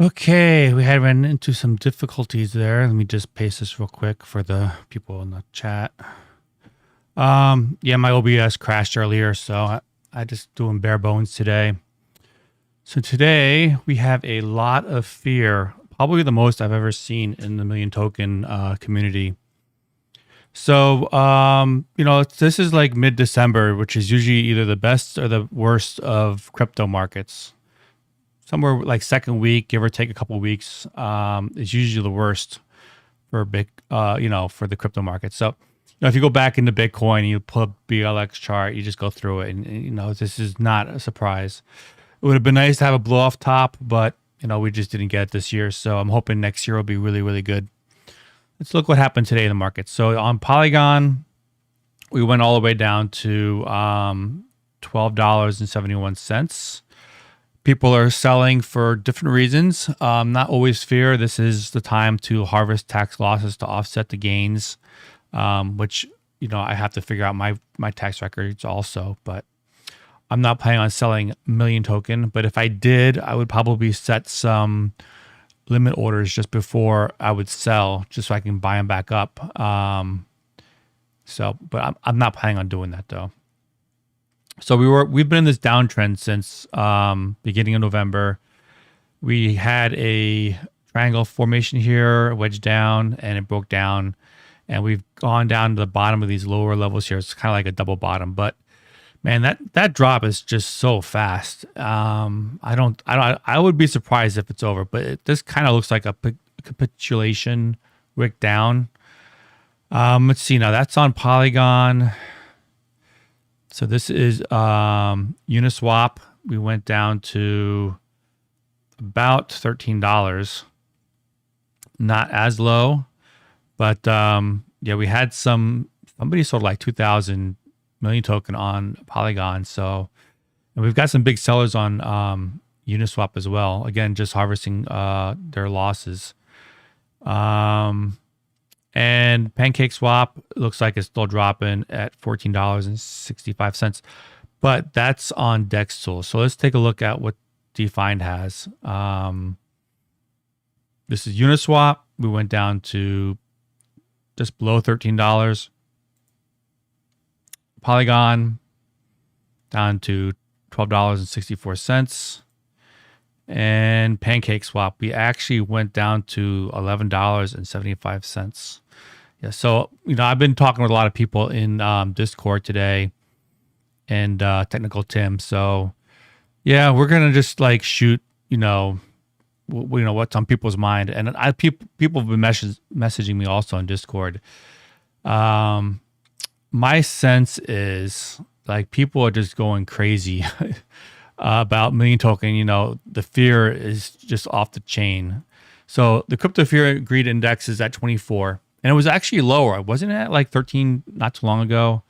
Okay, we had ran into some difficulties there. Let me just paste this real quick for the people in the chat. Yeah, my OBS crashed earlier, so I just doing bare bones today. So today we have a lot of fear, probably the most I've ever seen in the million token community. So, this is like mid-December, which is usually either the best or the worst of crypto markets. Somewhere like second week, give or take a couple of weeks, is usually the worst for for the crypto market. So, if you go back into Bitcoin, you pull up BLX chart, you just go through it, and this is not a surprise. It would have been nice to have a blow off top, but we just didn't get it this year. So I'm hoping next year will be really, really good. Let's look what happened today in the market. So on Polygon, we went all the way down to $12.71. People are selling for different reasons. Not always fear. This is the time to harvest tax losses to offset the gains, which I have to figure out my tax records also. But I'm not planning on selling million token. But if I did, I would probably set some limit orders just before I would sell, just so I can buy them back up. But I'm not planning on doing that though. So we've been in this downtrend since beginning of November. We had a triangle formation here, wedge down, and it broke down, and we've gone down to the bottom of these lower levels here. It's kind of like a double bottom, but man, that drop is just so fast. I would be surprised if it's over, but this kind of looks like a capitulation wick down. Let's see now. That's on Polygon. So this is Uniswap. We went down to about $13. Not as low, but yeah, we had somebody sold like 2,000 million token on Polygon. So, and we've got some big sellers on Uniswap as well. Again, just harvesting their losses. And PancakeSwap looks like it's still dropping at $14.65, but that's on Dex tool. So let's take a look at what Defined has. This is Uniswap. We went down to just below $13. Polygon down to $12.64. And PancakeSwap, we actually went down to $11.75. Yeah, so I've been talking with a lot of people in Discord today, and Technical Tim. So yeah, we're gonna just like shoot, what's on people's mind, and people have been messaging me also on Discord. My sense is like people are just going crazy about million token. The fear is just off the chain. So the crypto fear greed index is at 24, and it was actually lower. Wasn't it at like 13 not too long ago?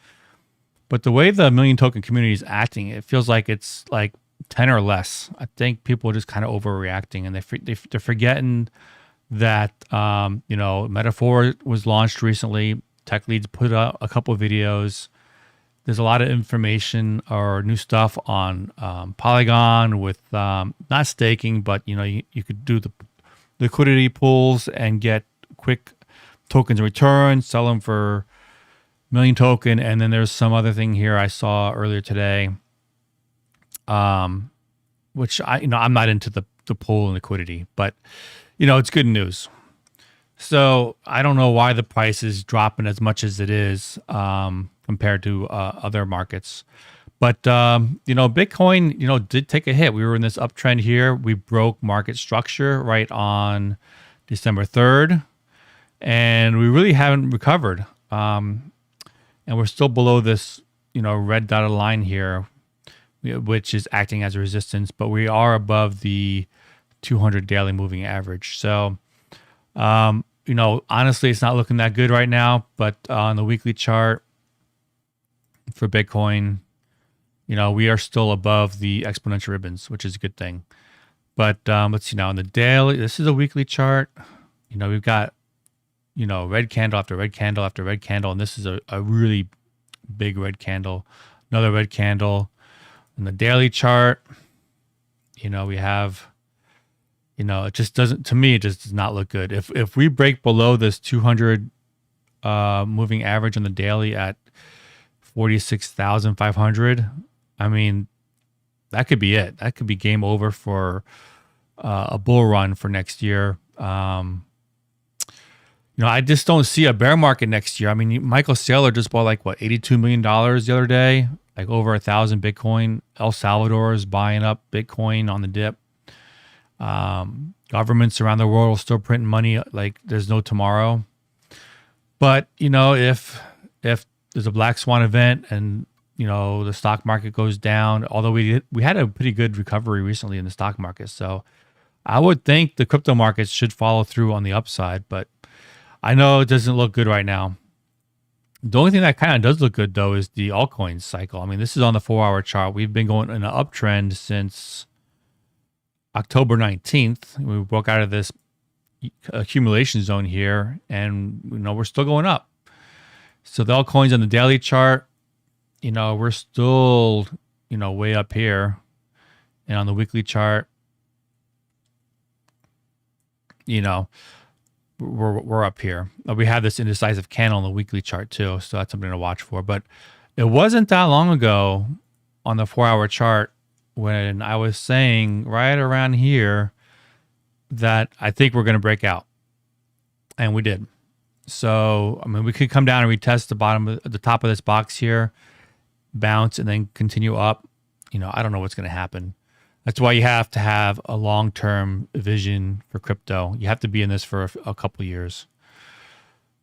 But the way the million token community is acting, it feels like it's like 10 or less. I think people are just kind of overreacting, and they're forgetting that Metaphor was launched recently. Tech Leads put out a couple of videos. There's a lot of information or new stuff on Polygon with not staking, but you could do the liquidity pools and get quick tokens in return, sell them for million token, and then there's some other thing here I saw earlier today, which I'm not into the pool and liquidity, but it's good news. So I don't know why the price is dropping as much as it is compared to other markets. But, Bitcoin, did take a hit. We were in this uptrend here. We broke market structure right on December 3rd, and we really haven't recovered. And we're still below this, red dotted line here, which is acting as a resistance, but we are above the 200 daily moving average. So, honestly, it's not looking that good right now, but on the weekly chart for Bitcoin, we are still above the exponential ribbons, which is a good thing. But let's see now on the daily, this is a weekly chart. We've got, red candle after red candle after red candle. And this is a really big red candle, another red candle. In the daily chart, we have It just doesn't, to me, it just does not look good. If we break below this 200 moving average on the daily at 46,500, I mean, that could be it. That could be game over for a bull run for next year. I just don't see a bear market next year. I mean, Michael Saylor just bought like what, $82 million the other day, like over 1,000 Bitcoin. El Salvador is buying up Bitcoin on the dip. Governments around the world are still printing money like there's no tomorrow. But if there's a black swan event and the stock market goes down, although we had a pretty good recovery recently in the stock market, so I would think the crypto markets should follow through on the upside. But I know it doesn't look good right now. The only thing that kind of does look good though is the altcoins cycle. I mean, this is on the 4-hour chart. We've been going in an uptrend since October 19th. We broke out of this accumulation zone here, and we're still going up. So the altcoins on the daily chart, we're still way up here, and on the weekly chart, we're up here. We have this indecisive candle on the weekly chart too, so that's something to watch for. But it wasn't that long ago on the 4-hour chart when I was saying right around here that I think we're going to break out, and we did. So I mean, we could come down and retest the top of this box here, bounce, and then continue up. I don't know what's going to happen. That's why you have to have a long-term vision for crypto. You have to be in this for a couple years.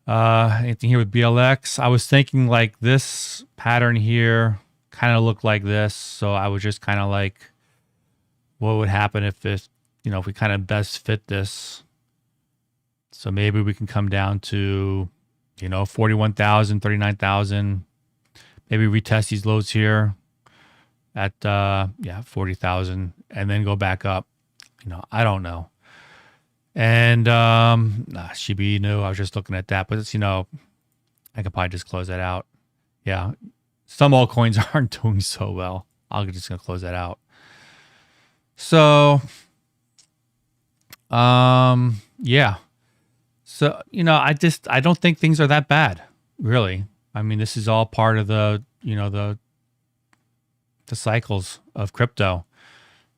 Anything here with BLX? I was thinking like this pattern here kind of looked like this. So I was just kind of like, what would happen if this, if we kind of best fit this? So maybe we can come down to, 41,000, 39,000. Maybe retest these lows here at 40,000 and then go back up. I don't know. And Shiba Inu, I was just looking at that, but it's, I could probably just close that out. Yeah, some altcoins aren't doing so well. I'm just gonna close that out. So yeah. So, I don't think things are that bad, really. I mean, this is all part of the cycles of crypto.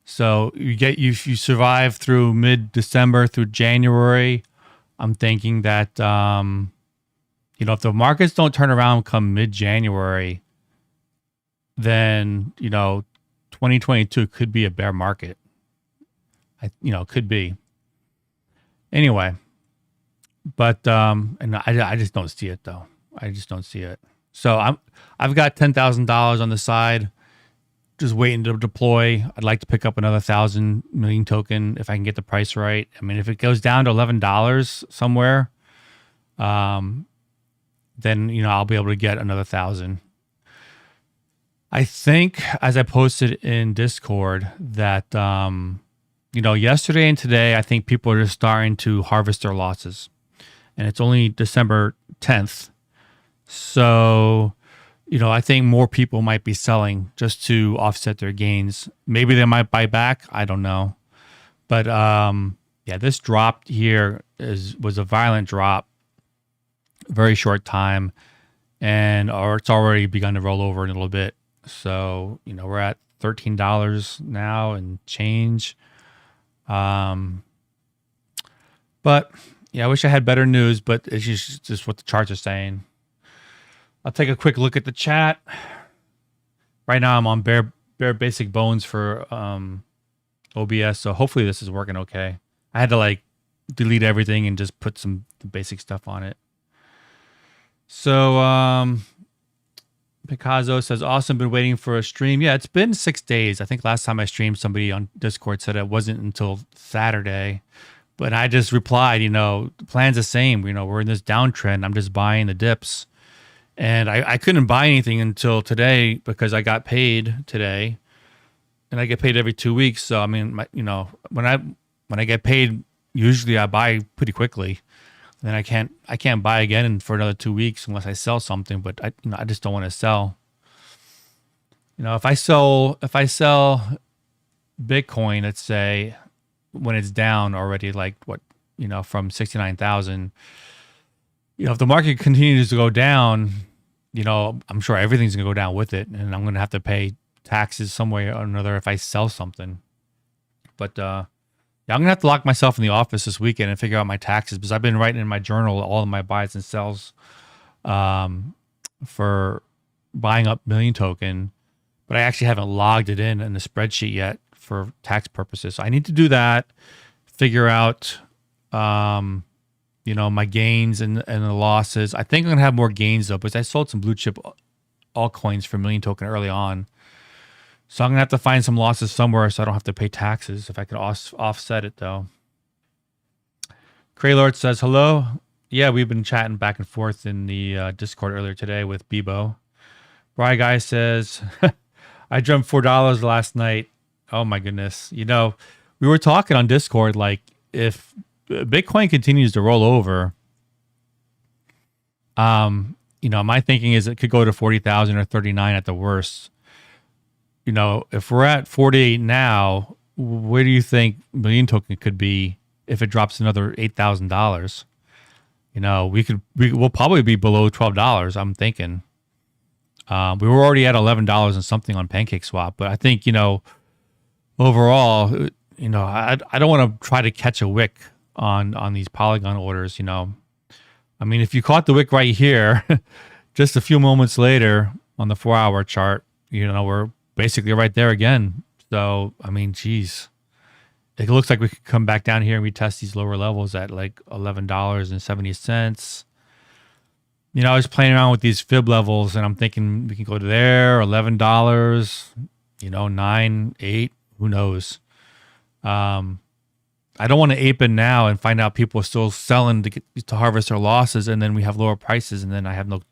So you survive through mid-December through January. I'm thinking that if the markets don't turn around come mid-January, then 2022 could be a bear market. Could be. Anyway, but and I just don't see it though. I just don't see it. So I've got $10,000 on the side, just waiting to deploy. I'd like to pick up another 1,000 million token if I can get the price right. I mean, if it goes down to $11 somewhere, then I'll be able to get another 1,000. I think, as I posted in Discord, that yesterday and today, I think people are just starting to harvest their losses, and it's only December 10th. So, I think more people might be selling just to offset their gains. Maybe they might buy back. I don't know. But this drop here was a violent drop, very short time, or it's already begun to roll over a little bit. So, we're at $13 now and change. But yeah, I wish I had better news, but it's just what the charts are saying. I'll take a quick look at the chat. Right now I'm on bare basic bones for OBS, so hopefully this is working okay. I had to delete everything and just put some basic stuff on it. So Picasso says, awesome, been waiting for a stream. Yeah, it's been 6 days. I think last time I streamed, somebody on Discord said it wasn't until Saturday. But I just replied, the plan's the same. We're in this downtrend. I'm just buying the dips. And I couldn't buy anything until today because I got paid today, and I get paid every 2 weeks. So I mean, when I get paid, usually I buy pretty quickly. And then I can't buy again for another 2 weeks unless I sell something. But I just don't want to sell. If I sell Bitcoin, let's say, when it's down already, like what, from 69,000. If the market continues to go down, I'm sure everything's gonna go down with it, and I'm gonna have to pay taxes some way or another if I sell something. But yeah, I'm gonna have to lock myself in the office this weekend and figure out my taxes, because I've been writing in my journal all of my buys and sells for buying up Million Token, but I actually haven't logged it in the spreadsheet yet for tax purposes. So I need to do that, figure out, my gains and the losses. I think I'm gonna have more gains though, because I sold some blue chip altcoins for Million Token early on. So I'm gonna have to find some losses somewhere so I don't have to pay taxes. If I can offset it though. Craylord says hello. Yeah, we've been chatting back and forth in the Discord earlier today with Bebo. Bry Guy says, I jumped $4 last night. Oh my goodness. We were talking on Discord, like if Bitcoin continues to roll over, my thinking is it could go to 40,000 or 39 at the worst. If we're at 48 now, where do you think Million Token could be if it drops another $8,000? We'll probably be below $12. I'm thinking. We were already at $11 and something on PancakeSwap, but I think, overall, I don't want to try to catch a wick on these Polygon orders. I mean, if you caught the wick right here, just a few moments later on the 4-hour chart, we're basically right there again. So, I mean, geez, it looks like we could come back down here and retest these lower levels at like $11.70. I was playing around with these fib levels and I'm thinking we can go to there, $11, $9, $8, who knows? I don't want to ape in now and find out people are still selling to harvest their losses, and then we have lower prices, and then I have no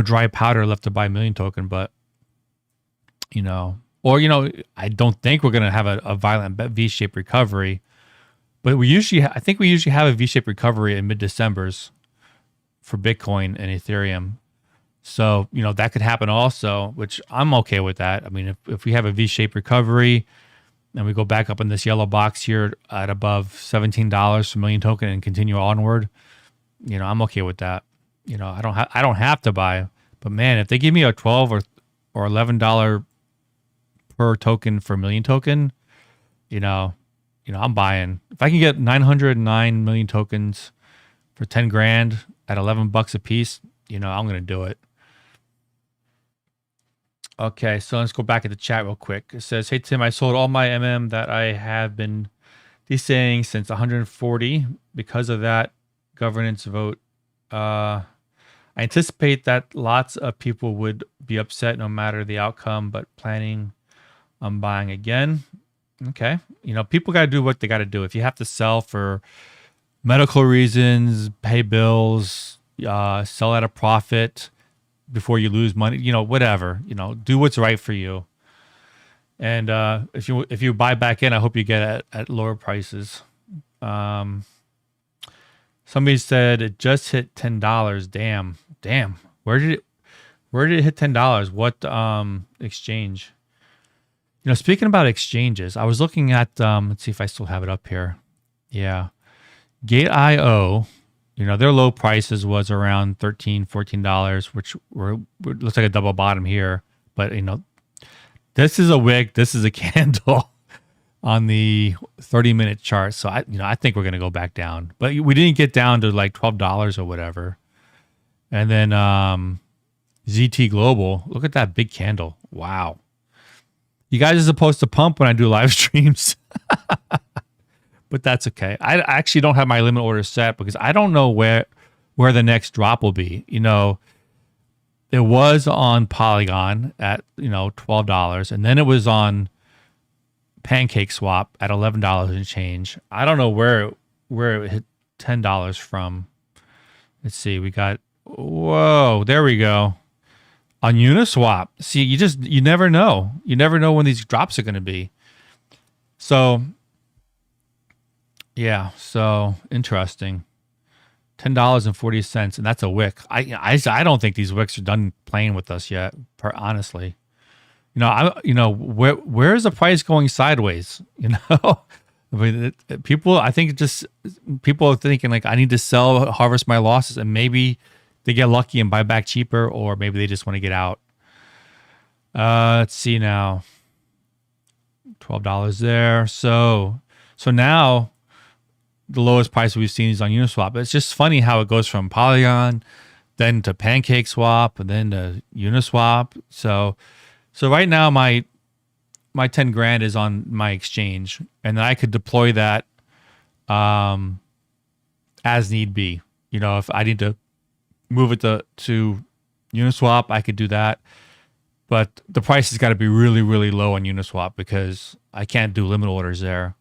dry powder left to buy Million Token. But I don't think we're gonna have a violent V-shaped recovery, but I think we usually have a V-shaped recovery in mid-December's for Bitcoin and Ethereum. So that could happen also, which I'm okay with that. I mean, if we have a V-shaped recovery and we go back up in this yellow box here at above $17 for Million Token and continue onward, I'm okay with that. I don't have to buy, but man, if they give me a $12 or $11 per token for Million Token, I'm buying. If I can get 909 million tokens for 10 grand at $11 a piece, I'm going to do it. Okay, so let's go back at the chat real quick. It says, hey, Tim, I sold all my MM that I have been DCing since 140. Because of that governance vote, I anticipate that lots of people would be upset no matter the outcome, but planning on buying again. Okay. People got to do what they got to do. If you have to sell for medical reasons, pay bills, sell at a profit before you lose money, whatever, do what's right for you. And if you buy back in, I hope you get at lower prices. Somebody said it just hit $10. Damn. Where did it hit $10? What exchange? Speaking about exchanges, I was looking at let's see if I still have it up here. Yeah. Gate.io, their low prices was around $13, $14, which looks like a double bottom here. But, this is a wick. This is a candle on the 30-minute chart. So, I think we're going to go back down. But we didn't get down to like $12 or whatever. And then ZT Global, look at that big candle. Wow. You guys are supposed to pump when I do live streams. But that's okay. I actually don't have my limit order set because I don't know where the next drop will be. It was on Polygon at $12, and then it was on PancakeSwap at $11 and change. I don't know where it hit $10 from. Let's see. We got there we go. On Uniswap. See, you never know. You never know when these drops are going to be. So yeah, so interesting. $10.40, and that's a wick. I don't think these wicks are done playing with us yet. Honestly, where is the price going sideways? I mean, I think just people are thinking like, I need to sell, harvest my losses, and maybe they get lucky and buy back cheaper, or maybe they just want to get out. Let's see now. $12 there. So now the lowest price we've seen is on Uniswap. It's just funny how it goes from Polygon, then to Pancake Swap, and then to Uniswap. So right now my 10 grand is on my exchange, and then I could deploy that as need be. You know, if I need to move it to Uniswap, I could do that. But the price has got to be really, really low on Uniswap because I can't do limit orders there.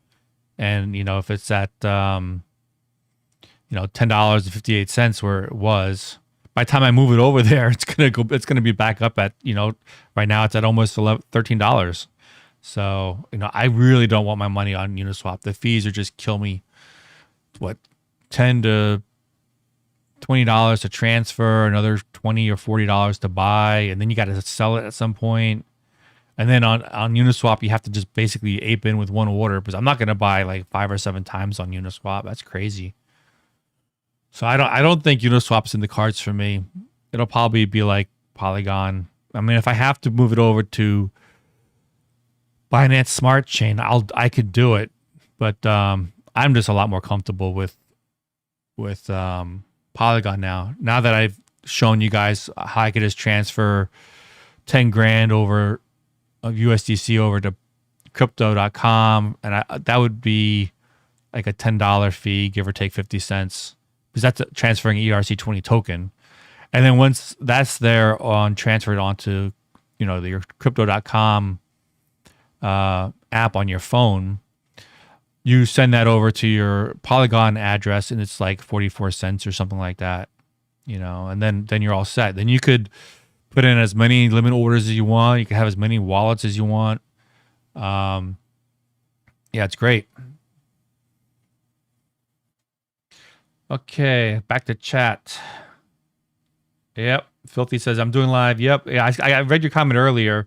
And, you know, if it's at, $10.58 where it was, by the time I move it over there, it's going to be back up at, right now it's at almost $13. So, I really don't want my money on Uniswap. The fees are just kill me. What, $10 to $20 to transfer, another $20 or $40 to buy, and then you got to sell it at some point. And then on Uniswap, you have to just basically ape in with one order, because I'm not going to buy like 5 or 7 times on Uniswap. That's crazy. So I don't think Uniswap's in the cards for me. It'll probably be like Polygon. I mean, if I have to move it over to Binance Smart Chain, I could do it, but I'm just a lot more comfortable with Polygon now. Now that I've shown you guys how I could just transfer 10 grand over of USDC over to crypto.com, and that would be like a $10 fee, give or take 50 cents, because that's transferring ERC20 token. And then once that's there transferred onto, your crypto.com app on your phone, you send that over to your Polygon address, and it's like 44 cents or something like that, and then you're all set. Then you could put in as many limit orders as you want. You can have as many wallets as you want. Yeah, it's great. Okay, back to chat. Yep, Filthy says, I'm doing live. Yep, yeah, I read your comment earlier.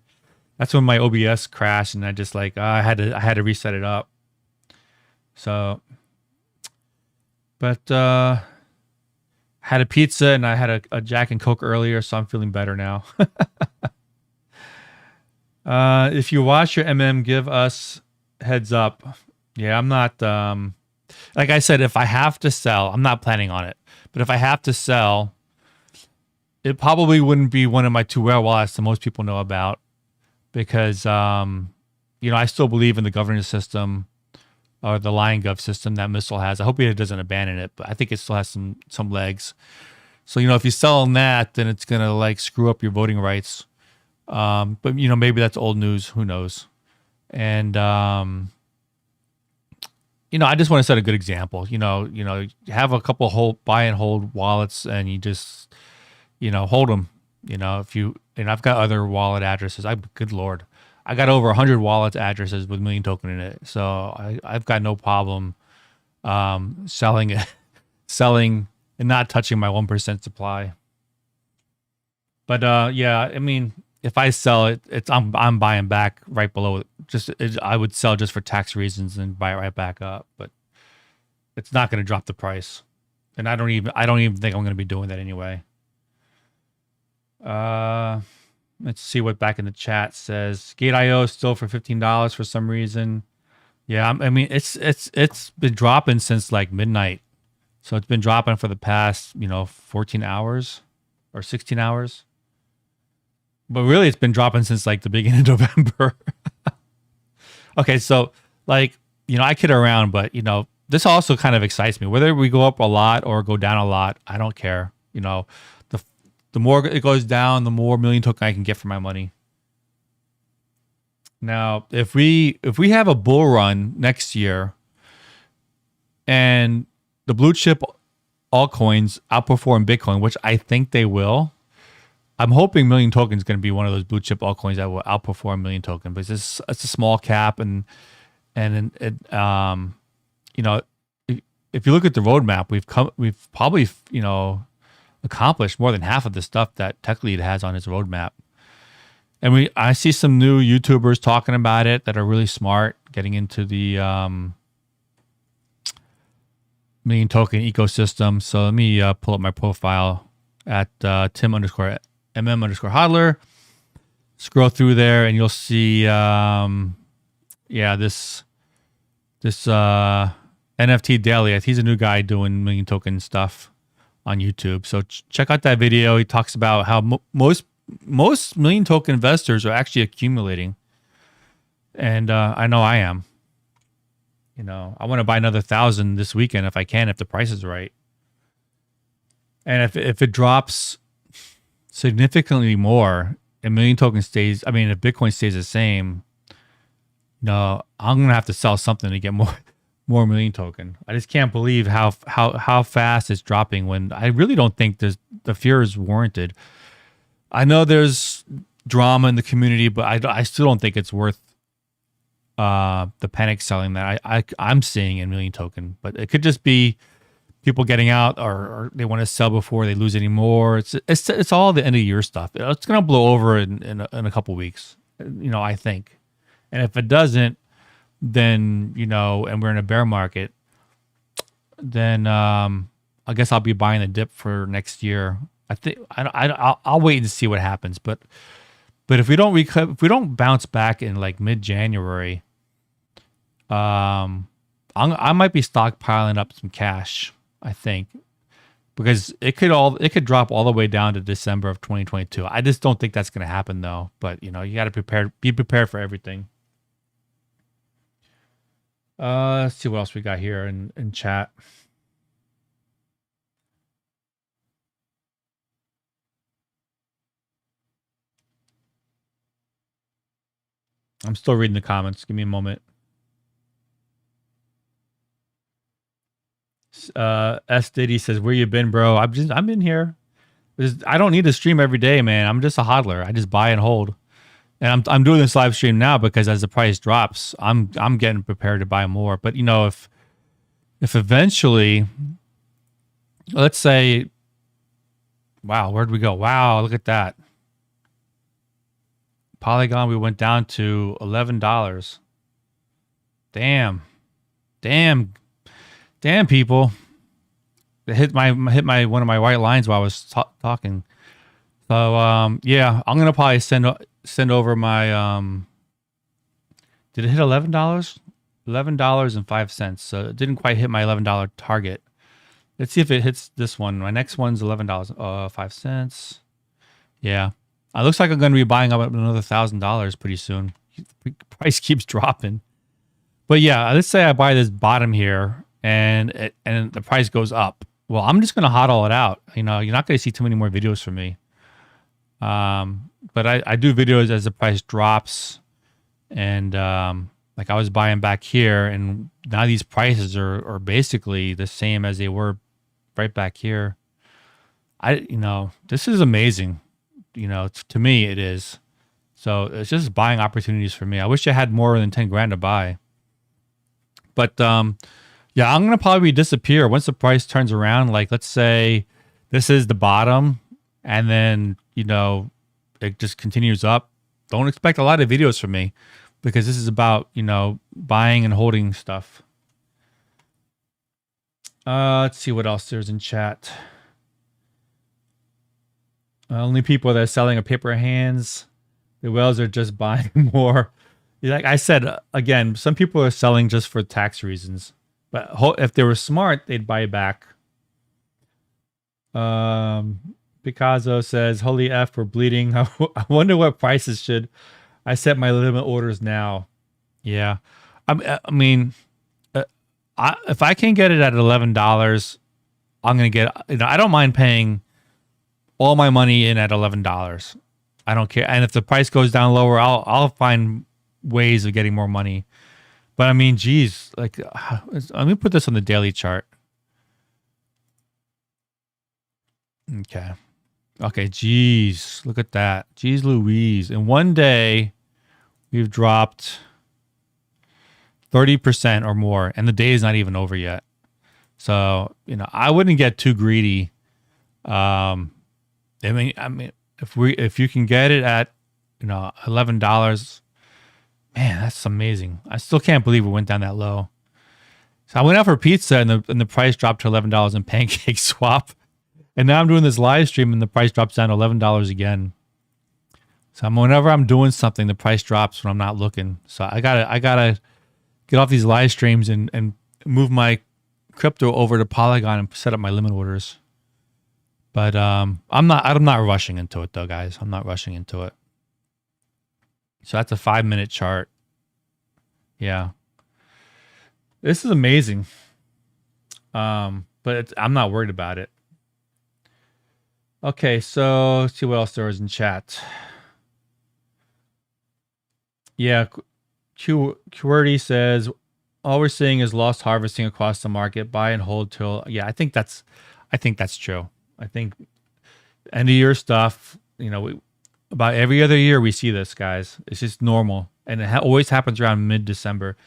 That's when my OBS crashed, and I just I had to reset it up. So, but had a pizza and I had a Jack and Coke earlier, so I'm feeling better now. If you watch your give us heads up. Yeah, I'm not, like I said, if I have to sell, I'm not planning on it, but if I have to sell, it probably wouldn't be one of my 2 whale wallets that most people know about, because, I still believe in the governance system, or the LionGov system that Missile has. I hope it doesn't abandon it, but I think it still has some legs. So, if you sell on that, then it's going to screw up your voting rights. But, maybe that's old news. Who knows? And, I just want to set a good example. You have a couple buy and hold wallets, and you just, hold them. I've got other wallet addresses. Good Lord. I got over 100 wallet addresses with Million Token in it, so I've got no problem selling and not touching my 1% supply. But yeah, I mean, if I sell it, I'm buying back right below it. I would sell just for tax reasons and buy it right back up, but it's not going to drop the price, and I don't even think I'm going to be doing that anyway. Let's see what back in the chat says. Gate.io is still for $15 for some reason. Yeah, I mean, it's been dropping since midnight. So it's been dropping for the past, 14 hours or 16 hours. But really, it's been dropping since the beginning of November. Okay, so I kid around, but this also kind of excites me. Whether we go up a lot or go down a lot, I don't care. The more it goes down, the more Million Token I can get for my money. Now, if we have a bull run next year, and the blue chip altcoins outperform Bitcoin, which I think they will, I'm hoping Million Token is going to be one of those blue chip altcoins that will outperform Million Token, because it's a small cap, and it, if you look at the roadmap, we've probably accomplished more than half of the stuff that TechLead has on his roadmap. And I see some new YouTubers talking about it that are really smart, getting into the million token ecosystem. So let me pull up my profile at Tim_MM_hodler. Scroll through there and you'll see, this NFT Daily. He's a new guy doing million token stuff on YouTube. So check out that video. He talks about how most million token investors are actually accumulating. And I know I am. You know, I want to buy another 1,000 this weekend if I can, if the price is right. And if it drops significantly more, a million token stays, if Bitcoin stays the same, no, I'm going to have to sell something to get more million token. I just can't believe how fast it's dropping when I really don't think the fear is warranted. I know there's drama in the community, but I still don't think it's worth the panic selling that I'm seeing in million token. But it could just be people getting out or they want to sell before they lose any more. It's all the end of year stuff. It's going to blow over in a couple weeks, I think. And if it doesn't, then, and we're in a bear market, then I guess I'll be buying the dip for next year. I think I'll wait and see what happens. But if we don't bounce back in like mid-January, I might be stockpiling up some cash, I think, because it could drop all the way down to December of 2022. I just don't think that's going to happen though. But you got to be prepared for everything. Let's see what else we got here in chat. I'm still reading the comments. Give me a moment. S Diddy says, "Where you been, bro?" I'm in here. I don't need to stream every day, man. I'm just a hodler. I just buy and hold. And I'm doing this live stream now because as the price drops, I'm getting prepared to buy more. But if eventually, let's say, wow, where'd we go? Wow, look at that. Polygon, we went down to $11. Damn, people. It hit my one of my white lines while I was talking. So yeah, I'm gonna probably send over my did it hit $11? $11.05. So it didn't quite hit my $11 target. Let's see if it hits this one. My next one's $11.05. Yeah. It looks like I'm going to be buying up another $1,000 pretty soon. Price keeps dropping. But yeah, let's say I buy this bottom here and the price goes up. Well, I'm just going to hodl it out. You're not going to see too many more videos from me. But I do videos as the price drops, and like I was buying back here, and now these prices are basically the same as they were right back here. This is amazing. To me it is. So it's just buying opportunities for me. I wish I had more than 10 grand to buy. But yeah, I'm gonna probably disappear once the price turns around. Like let's say this is the bottom, and then it just continues up. Don't expect a lot of videos from me because this is about, buying and holding stuff. Let's see what else there's in chat. Only people that are selling are paper hands. The whales are just buying more. Like I said, again, some people are selling just for tax reasons. But if they were smart, they'd buy back. Picasso says, "Holy F, we're bleeding. I wonder what prices should I set my limit orders now." Yeah, if I can get it at $11, I'm gonna get. I don't mind paying all my money in at $11. I don't care. And if the price goes down lower, I'll find ways of getting more money. But geez, like let me put this on the daily chart. Okay, geez, look at that. Geez Louise. In one day, we've dropped 30% or more, and the day is not even over yet. So, I wouldn't get too greedy. If you can get it at, $11, man, that's amazing. I still can't believe it went down that low. So I went out for pizza and the price dropped to $11 in Pancake Swap. And now I'm doing this live stream and the price drops down to $11 again. So whenever I'm doing something, the price drops when I'm not looking. So I gotta get off these live streams and move my crypto over to Polygon and set up my limit orders. But I'm not rushing into it though, guys. I'm not rushing into it. So that's a 5-minute chart. Yeah. This is amazing. But I'm not worried about it. Okay, so let's see what else there is in chat. Yeah, QWERTY says, all we're seeing is lost harvesting across the market. Buy and hold till, yeah, I think that's true. I think end of year stuff, about every other year we see this, guys. It's just normal. And it always happens around mid-December.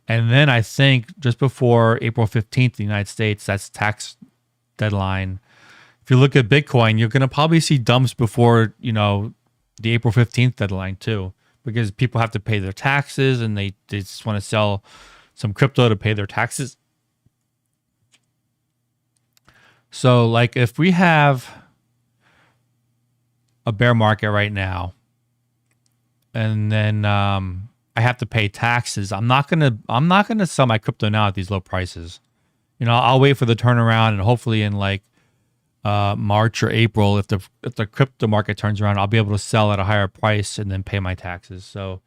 And then I think just before April 15th in the United States, that's tax deadline. If you look at Bitcoin, you're going to probably see dumps before, the April 15th deadline too, because people have to pay their taxes and they just want to sell some crypto to pay their taxes. So like if we have a bear market right now and then I have to pay taxes, I'm not going to sell my crypto now at these low prices. I'll wait for the turnaround and hopefully in like March or April, if the crypto market turns around, I'll be able to sell at a higher price and then pay my taxes. So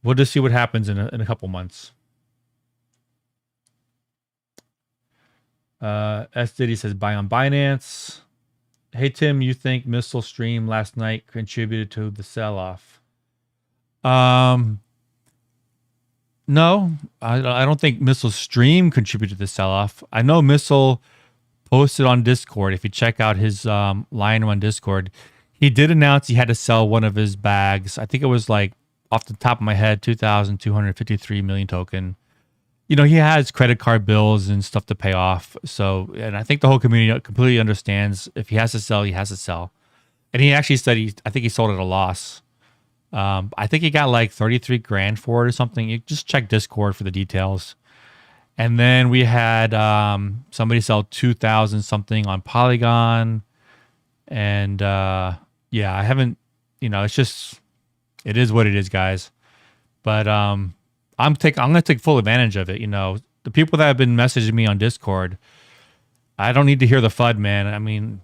we'll just see what happens in a couple months. S Diddy says buy on Binance. Hey Tim, you think Missile Stream last night contributed to the sell-off? No, I don't think Missile Stream contributed to the sell-off. I know Missile posted on Discord. If you check out his line on Discord, he did announce he had to sell one of his bags. I think it was like off the top of my head, 2,253 million token. He has credit card bills and stuff to pay off. So, and I think the whole community completely understands if he has to sell, he has to sell. And he actually said I think he sold at a loss. I think he got like 33 grand for it or something. You just check Discord for the details. And then we had somebody sell 2,000 something on Polygon. And yeah, I haven't, it's just, it is what it is, guys. But I'm going to take full advantage of it. The people that have been messaging me on Discord, I don't need to hear the FUD, man. I mean,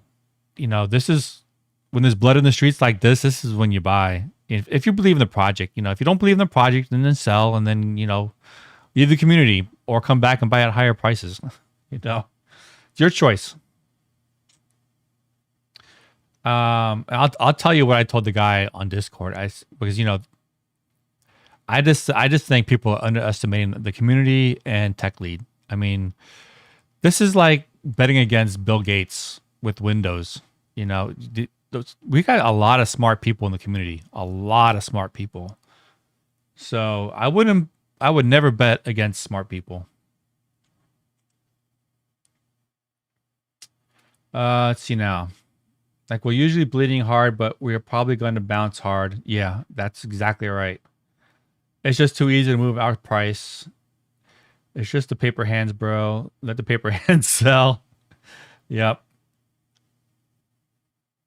this is when there's blood in the streets like this is when you buy. If you believe in the project, if you don't believe in the project, then sell and then, leave the community or come back and buy at higher prices. It's your choice. I'll tell you what I told the guy on Discord. Because I just think people are underestimating the community and tech lead. I mean, this is like betting against Bill Gates with Windows. We got a lot of smart people in the community, a lot of smart people. So I would never bet against smart people. Let's see now. Like we're usually bleeding hard, but we're probably going to bounce hard. Yeah, that's exactly right. It's just too easy to move our price. It's just the paper hands, bro. Let the paper hands sell. Yep.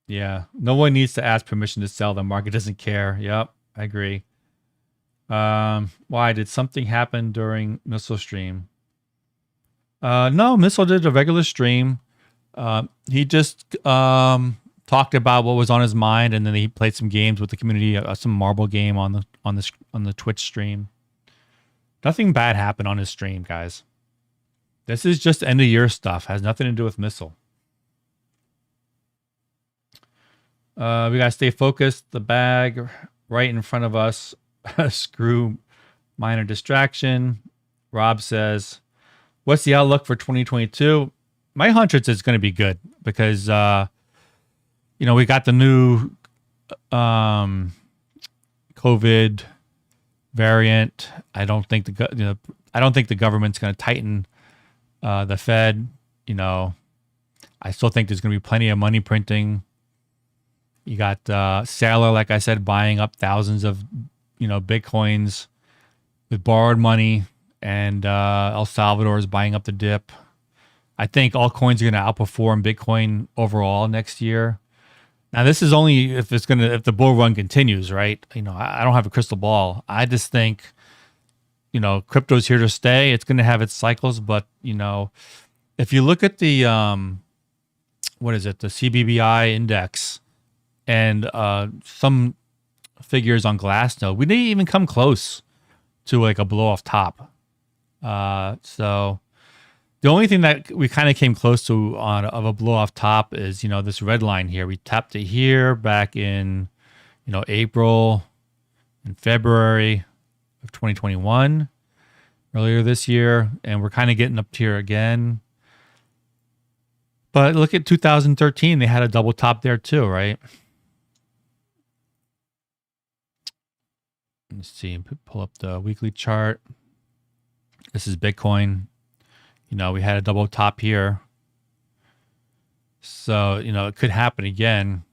Yeah. No one needs to ask permission to sell. The market doesn't care. Yep. I agree. Why? Did something happen during Missile stream? No, Missile did a regular stream. He just talked about what was on his mind, and then he played some games with the community, some marble game on the Twitch stream. Nothing bad happened on his stream, guys. This is just end of year stuff. Has nothing to do with Missile. We gotta stay focused. The bag right in front of us. Screw minor distraction. Rob says, "What's the outlook for 2022?" My hunch is it's going to be good because we got the new COVID variant. I don't think the government's going to tighten the Fed. I still think there's going to be plenty of money printing. You got Saylor, like I said, buying up thousands of Bitcoins with borrowed money, and El Salvador is buying up the dip. I think altcoins are going to outperform Bitcoin overall next year. Now, this is only if the bull run continues, right? I don't have a crystal ball. I just think, crypto's here to stay. It's going to have its cycles, but if you look at the what is it, the CBBI index and some figures on Glassnode, we didn't even come close to like a blow off top. So the only thing that we kind of came close to of a blow off top is, this red line here. We tapped it here back in, April and February of 2021, earlier this year. And we're kind of getting up here again. But look at 2013. They had a double top there too, right? Let's see. Pull up the weekly chart. This is Bitcoin. We had a double top here. So, it could happen again.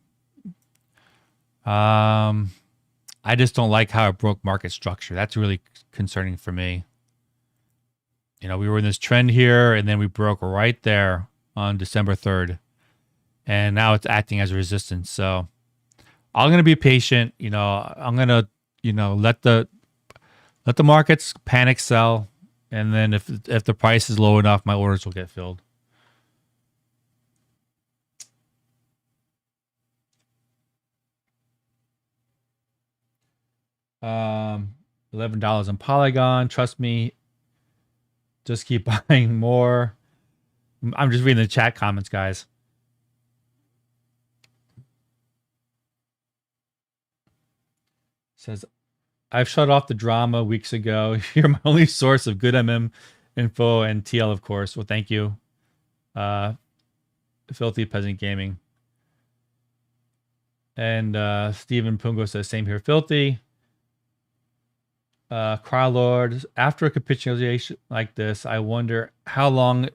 I just don't like how it broke market structure. That's really concerning for me. We were in this trend here, and then we broke right there on December 3rd. And now it's acting as a resistance. So I'm going to be patient. I'm going to, let the markets panic sell. And then if the price is low enough, my orders will get filled. $11 on Polygon. Trust me. Just keep buying more. I'm just reading the chat comments, guys. It says, I've shut off the drama weeks ago. You're my only source of good MM info and TL, of course. Well, thank you. Filthy Peasant Gaming. And Stephen Pungo says, same here, Filthy. Crylord, after a capitulation like this, I wonder how long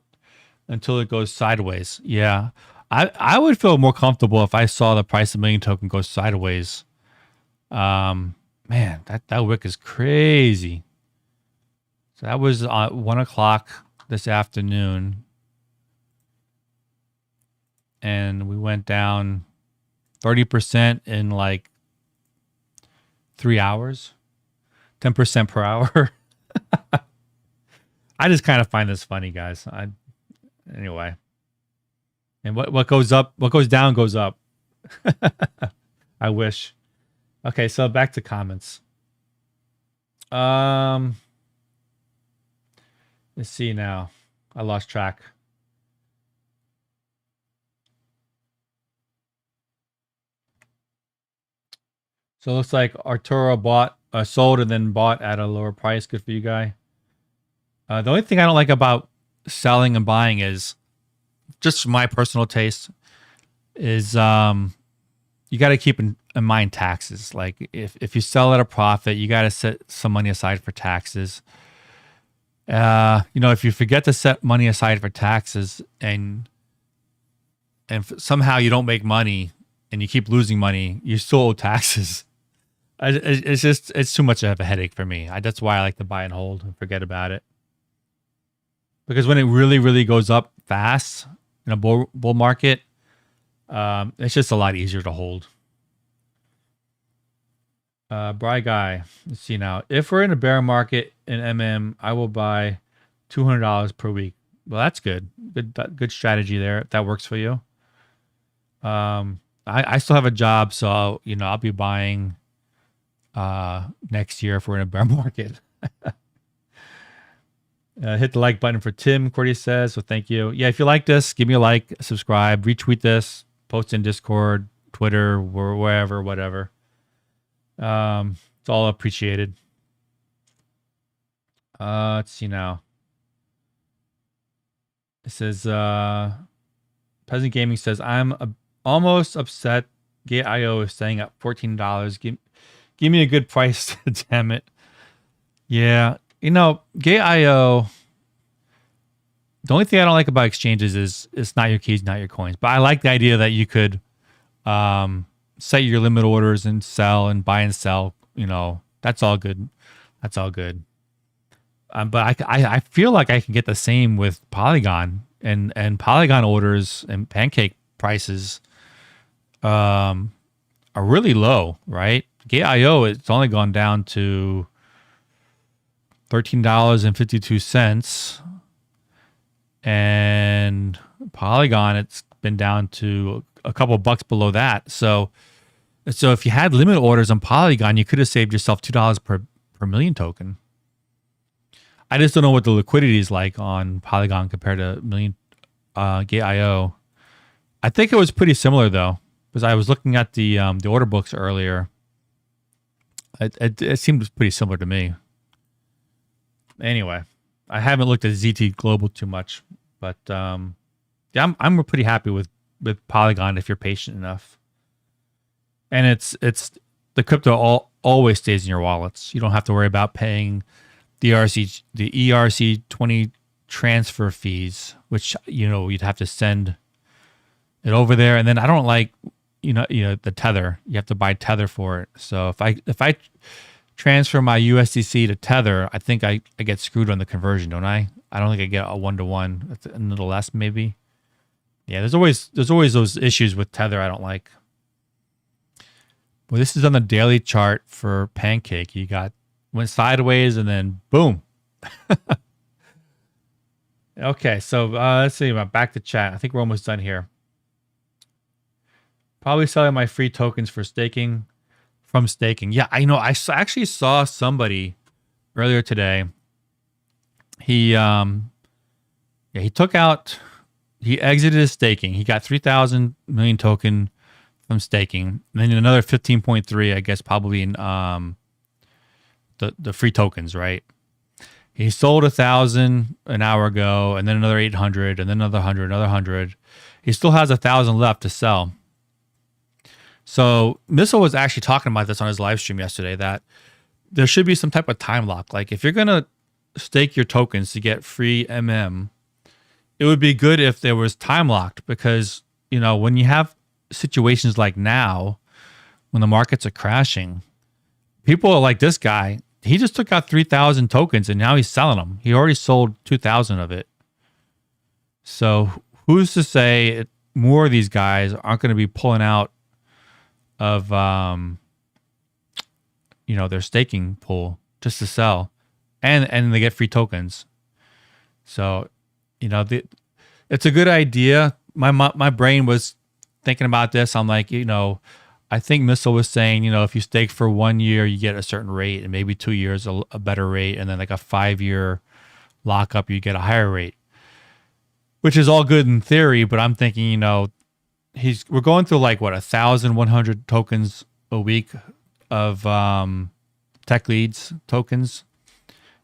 until it goes sideways. Yeah. I would feel more comfortable if I saw the price of million token go sideways. Man, that wick is crazy. So that was 1 o'clock this afternoon. And we went down 30% in like 3 hours. 10% per hour. I just kind of find this funny, guys. Anyway. And what goes up, what goes down goes up. I wish. Okay, so back to comments. Let's see now. I lost track. So it looks like Arturo sold and then bought at a lower price. Good for you, guy. The only thing I don't like about selling and buying is, just my personal taste, is you got to keep in mind taxes. Like if you sell at a profit, you got to set some money aside for taxes. If you forget to set money aside for taxes and somehow you don't make money and you keep losing money, you still owe taxes. It's too much of a headache for me. That's why I like to buy and hold and forget about it. Because when it really, really goes up fast in a bull market, it's just a lot easier to hold. Bry Guy, let's see now. If we're in a bear market in MM, I will buy $200 per week. Well, that's good. Good strategy there. If that works for you. I still have a job, so I'll be buying next year if we're in a bear market. Hit the like button for Tim, Cordy says. So thank you. Yeah, if you like this, give me a like, subscribe, retweet this, post in Discord, Twitter, or wherever, whatever. It's all appreciated. Let's see now. It says Peasant Gaming says, I'm almost upset Gate.io is staying at $14. Give me a good price, damn it. Yeah, Gate.io, the only thing I don't like about exchanges is it's not your keys, not your coins. But I like the idea that you could set your limit orders and sell and buy and sell. That's all good. That's all good. But I feel like I can get the same with Polygon, and Polygon orders and Pancake prices are really low, right? Gate.io, it's only gone down to $13.52, and Polygon, it's been down to a couple bucks below that. So if you had limit orders on Polygon, you could have saved yourself $2 per million token. I just don't know what the liquidity is like on Polygon compared to million Gate.io. I think it was pretty similar though, because I was looking at the order books earlier. It seemed pretty similar to me. Anyway, I haven't looked at ZT Global too much, but yeah, I'm pretty happy with Polygon if you're patient enough. And it's the crypto always stays in your wallets. You don't have to worry about paying the ERC20 transfer fees, which you'd have to send it over there. And then I don't like the tether. You have to buy tether for it. So if I transfer my USDC to tether, I think I get screwed on the conversion, don't I? I don't think I get a 1-to-1. It's a little less maybe. Yeah, there's always those issues with tether I don't like. Well, this is on the daily chart for Pancake. You went sideways and then boom. Okay, so let's see. Back to chat. I think we're almost done here. Probably selling my free tokens for staking. From staking. Yeah, I know. I actually saw somebody earlier today. He exited his staking. He got 3,000 million token from staking, and then another 15.3, I guess, probably in the free tokens, right? He sold 1,000 an hour ago, and then another 800, and then another 100, another 100. He still has 1,000 left to sell. So Missile was actually talking about this on his live stream yesterday, that there should be some type of time lock. Like if you're going to stake your tokens to get free MM, it would be good if there was time locked, because, when you have situations like now, when the markets are crashing, people are like this guy. He just took out 3,000 tokens and now he's selling them. He already sold 2,000 of it. So who's to say more of these guys aren't going to be pulling out of their staking pool just to sell, and they get free tokens. So it's a good idea. My brain was thinking about this. I'm like, I think Missile was saying, if you stake for 1 year, you get a certain rate, and maybe 2 years a better rate, and then like a 5-year lockup, you get a higher rate, which is all good in theory. But I'm thinking, we're going through like 1,100 tokens a week of Tech Leads tokens.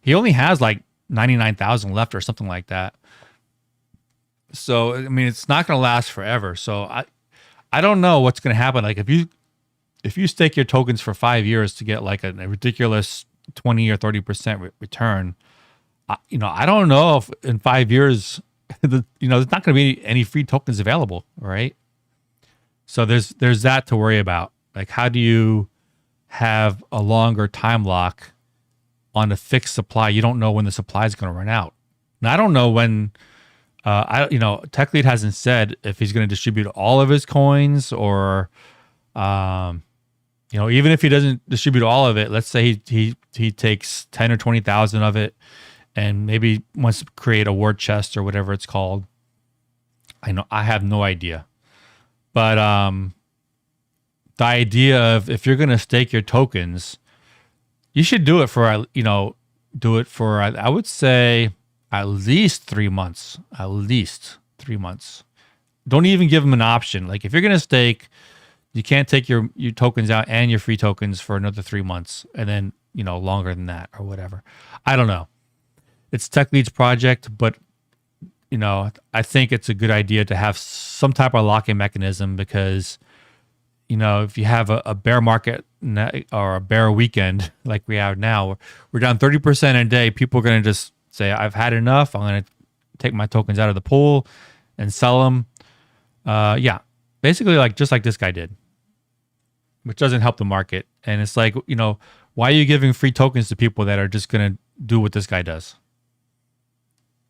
He only has like 99,000 left or something like that. So I mean, it's not going to last forever. So I don't know what's going to happen. Like if you stake your tokens for 5 years to get like a ridiculous 20 or 30% return, I don't know if in 5 years, there's not going to be any free tokens available, right? So there's that to worry about. Like, how do you have a longer time lock on a fixed supply? You don't know when the supply is going to run out. Now, I don't know when. Tech Lead hasn't said if he's going to distribute all of his coins, or, even if he doesn't distribute all of it. Let's say he takes 10 or 20,000 of it, and maybe wants to create a war chest or whatever it's called. I have no idea. But the idea of, if you're going to stake your tokens, you should do it for, I would say at least 3 months. At least 3 months. Don't even give them an option. Like if you're going to stake, you can't take your tokens out and your free tokens for another 3 months, and then, longer than that or whatever. I don't know. It's Tech Lead's project, but I think it's a good idea to have some type of lock-in mechanism, because, if you have a bear market or a bear weekend like we have now, we're down 30% in a day. People are going to just say, I've had enough. I'm going to take my tokens out of the pool and sell them. Basically just like this guy did, which doesn't help the market. And it's like, why are you giving free tokens to people that are just going do what this guy does.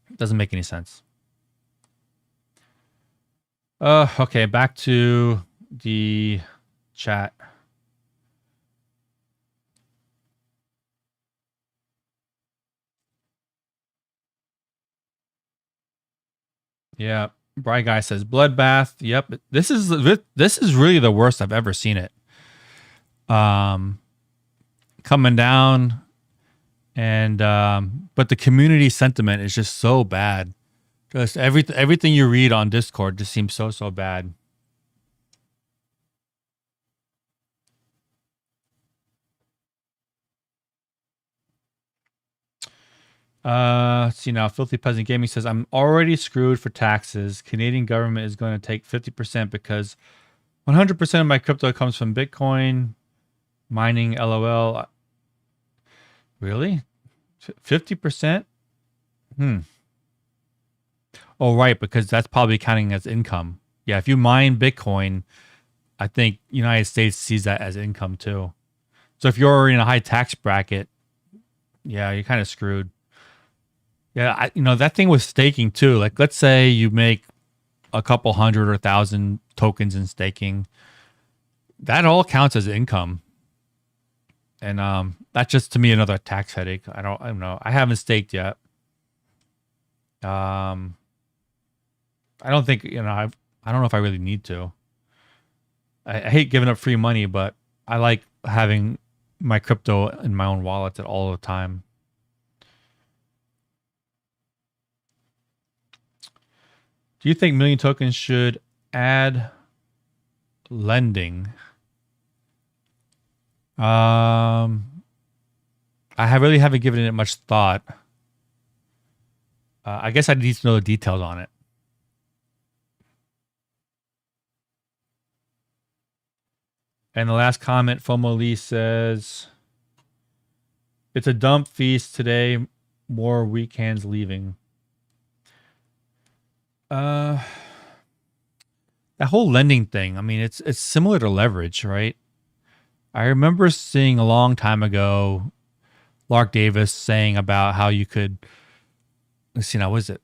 It doesn't make any sense. Okay, back to the chat. Yeah, Bright Guy says bloodbath. Yep, this is really the worst I've ever seen it. Coming down, and but the community sentiment is just so bad. Just everything you read on Discord just seems so bad. Let's see now. Filthy Peasant Gaming says, I'm already screwed for taxes. Canadian government is going to take 50% because 100% of my crypto comes from Bitcoin. Mining, LOL. Really? 50%? Oh, right, because that's probably counting as income. Yeah, if you mine Bitcoin, I think United States sees that as income too. So if you're in a high tax bracket, yeah, you're kind of screwed. Yeah, that thing was staking too. Like, let's say you make a couple hundred or 1,000 tokens in staking. That all counts as income. And that's just, to me, another tax headache. I don't know. I haven't staked yet. I don't think, I don't know if I really need to. I hate giving up free money, but I like having my crypto in my own wallet at all the time. Do you think Million Tokens should add lending? I really haven't given it much thought. I guess I need to know the details on it. And the last comment, FOMO Lee says, it's a dump feast today. More weak hands leaving. That whole lending thing, I mean, it's similar to leverage, right? I remember seeing a long time ago Lark Davis saying about how you could, let's see now, what is it?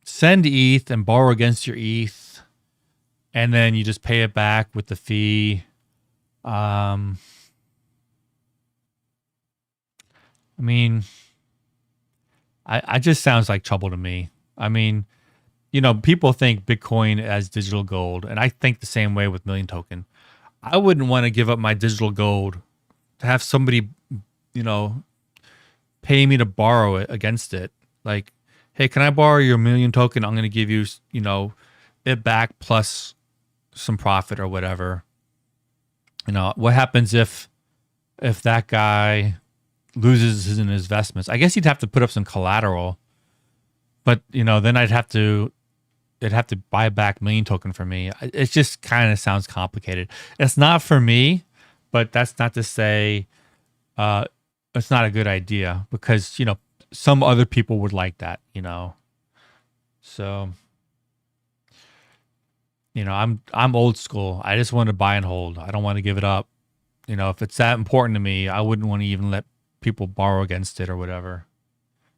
Send ETH and borrow against your ETH, and then you just pay it back with the fee. I mean, I just sounds like trouble to me. I mean, people think Bitcoin as digital gold, and I think the same way with Million Token. I wouldn't want to give up my digital gold to have somebody, pay me to borrow it against it. Like, hey, can I borrow your Million Token? I'm going to give you, it back plus some profit or whatever. What happens if that guy loses his investments? I guess he'd have to put up some collateral, but then it'd have to buy back Million Token for me. It just kind of sounds complicated. It's not for me, but that's not to say it's not a good idea, because some other people would like that. So I'm old school. I just want to buy and hold. I don't want to give it up. If it's that important to me, I wouldn't want to even let people borrow against it or whatever.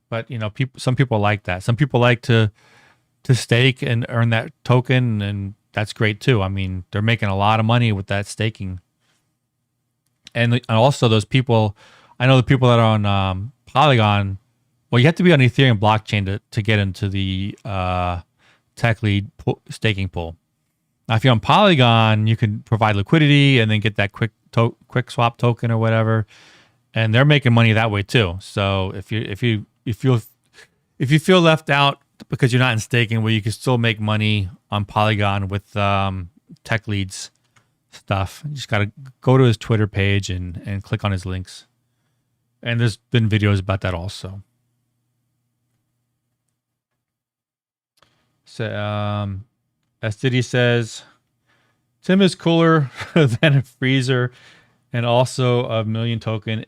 But some people like that. Some people like to stake and earn that token, and that's great too. I mean, they're making a lot of money with that staking. And also those people, I know the people that are on Polygon. Well, you have to be on Ethereum blockchain to get into the tech lead staking pool. Now, if you're on Polygon, you can provide liquidity and then get that quick swap token or whatever, and they're making money that way too. So if you feel left out because you're not in staking, well, you can still make money on Polygon with tech leads stuff. You just gotta go to his Twitter page and click on his links, and there's been videos about that also. So as Diddy says, Tim is cooler than a freezer, and also a Million Token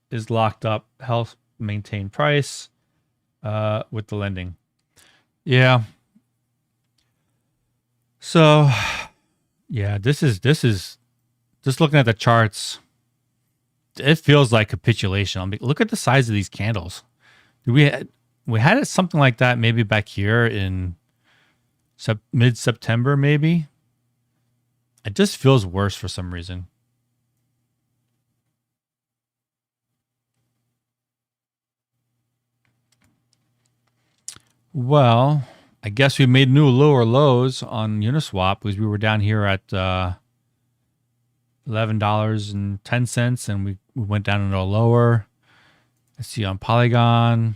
is locked up. Help maintain price with the lending. Yeah. So, yeah, this is just looking at the charts. It feels like capitulation. Look at the size of these candles. We had it something like that maybe back here in mid-September, maybe. It just feels worse for some reason. Well, I guess we made new lower lows on Uniswap because we were down here at $11.10, and we went down a little lower. Let's see on Polygon.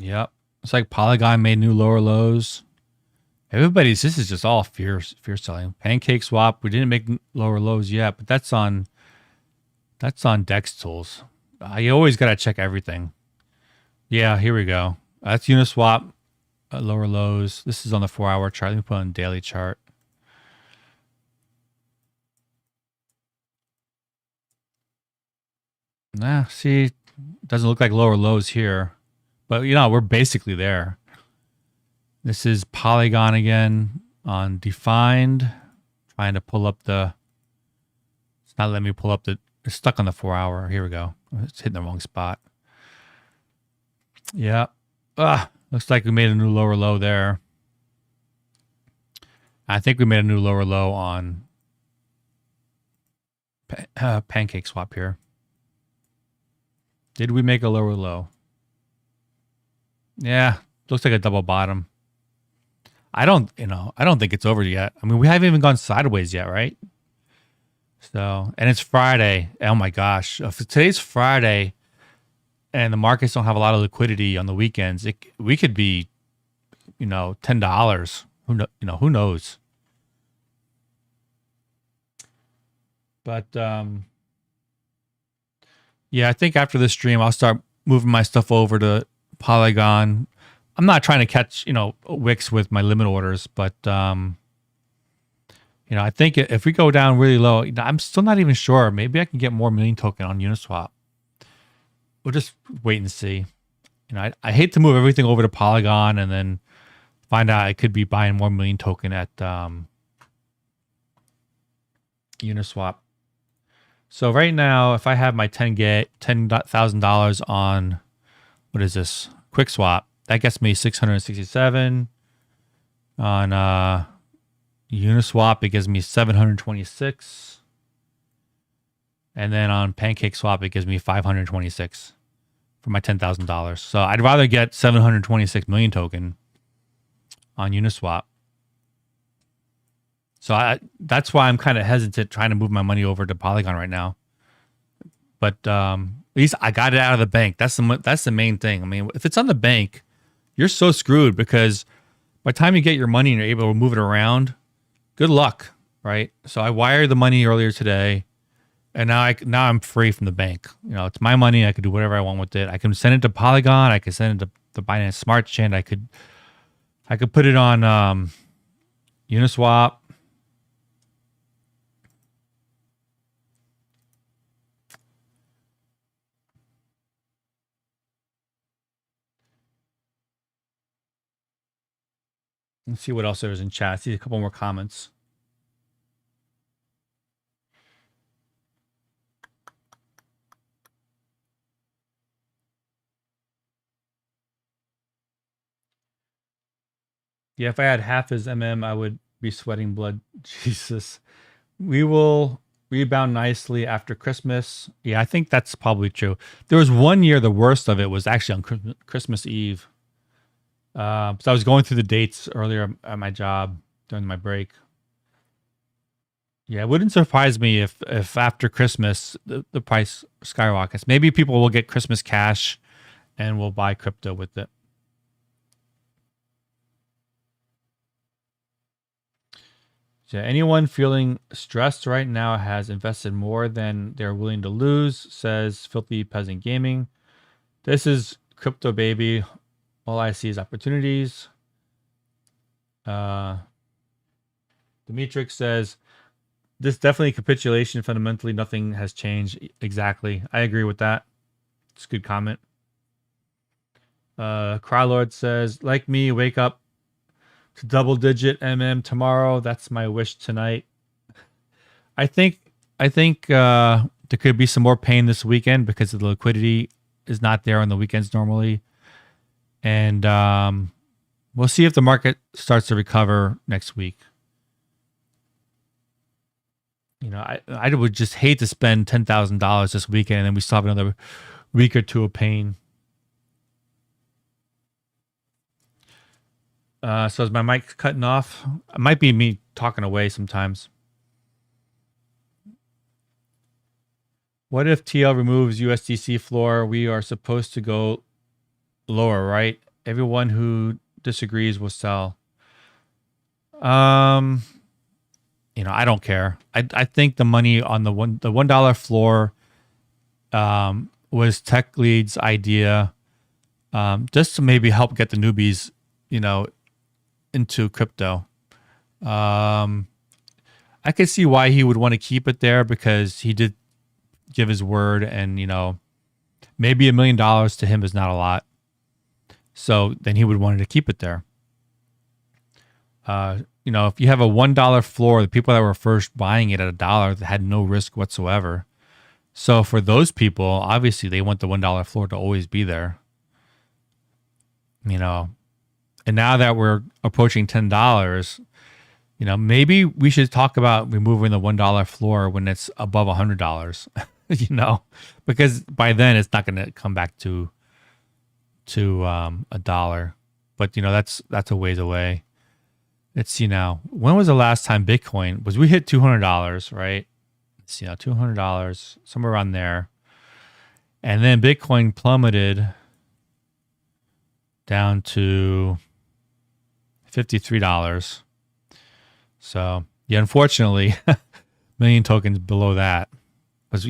Yep. It's like Polygon made new lower lows. This is just all fear selling. Pancake swap, we didn't make lower lows yet, but that's on Dex tools. You always got to check everything. Yeah, here we go. That's Uniswap, lower lows. This is on the 4-hour chart. Let me put on daily chart. Nah, see, doesn't look like lower lows here. But, we're basically there. This is Polygon again on defined. Trying to pull up the... It's not letting me pull up the... It's stuck on the 4-hour. Here we go. It's hitting the wrong spot. Yeah. Looks like we made a new lower low there. I think we made a new lower low on pancake swap here. Did we make a lower low? Yeah, looks like a double bottom. I don't think it's over yet. I mean, we haven't even gone sideways yet, right? So, and it's Friday. Oh my gosh. If today's Friday and the markets don't have a lot of liquidity on the weekends, we could be, $10. Who knows? But yeah, I think after this stream, I'll start moving my stuff over to Polygon. I'm not trying to catch, wicks with my limit orders, but I think if we go down really low, I'm still not even sure. Maybe I can get more million token on Uniswap. We'll just wait and see. I hate to move everything over to Polygon and then find out I could be buying more million token at Uniswap. So right now, if I have my $10,000 on, what is this? Quick swap. That gets me 667. On Uniswap, it gives me 726. And then on Pancake Swap, it gives me 526 for my $10,000. So I'd rather get 726 million token on Uniswap. So that's why I'm kind of hesitant trying to move my money over to Polygon right now. But at least I got it out of the bank. That's the main thing. I mean, if it's on the bank, you're so screwed because by the time you get your money and you're able to move it around, good luck, right? So I wired the money earlier today, and now I'm free from the bank. It's my money. I can do whatever I want with it. I can send it to Polygon. I can send it to the Binance Smart Chain. I could put it on Uniswap. Let's see what else there is in chat. I see a couple more comments. Yeah, if I had half his I would be sweating blood. Jesus. We will rebound nicely after Christmas. Yeah, I think that's probably true. There was one year, the worst of it was actually on Christmas Eve. So I was going through the dates earlier at my job during my break. Yeah, it wouldn't surprise me if after Christmas the price skyrockets. Maybe people will get Christmas cash and will buy crypto with it. So anyone feeling stressed right now has invested more than they're willing to lose, says Filthy Peasant Gaming. This is crypto, baby. All I see is opportunities. Demetrix says, this definitely capitulation. Fundamentally, nothing has changed. Exactly. I agree with that. It's a good comment. Crylord says, like me, wake up to double digit tomorrow. That's my wish tonight. I think there could be some more pain this weekend because the liquidity is not there on the weekends normally, and we'll see if the market starts to recover next week. I would just hate to spend $10,000 this weekend and then we still have another week or two of pain. So is my mic cutting off? It might be me talking away sometimes. What if TL removes USDC floor? We are supposed to go lower, right? Everyone who disagrees will sell. I don't care. I think the money on the $1 floor was Tech Lead's idea, just to maybe help get the newbies, into crypto. I could see why he would want to keep it there because he did give his word, and maybe $1 million to him is not a lot. So then he would want to keep it there. If you have a $1 floor, the people that were first buying it at $1 had no risk whatsoever. So for those people, obviously they want the $1 floor to always be there. And now that we're approaching $10, maybe we should talk about removing the $1 floor when it's above $100. Because by then it's not going to come back to $1. But that's a ways away. Let's see now. When was the last time Bitcoin we hit $200, right? Let's see now, $200, somewhere around there. And then Bitcoin plummeted down to $53. So yeah, unfortunately, million tokens below that was,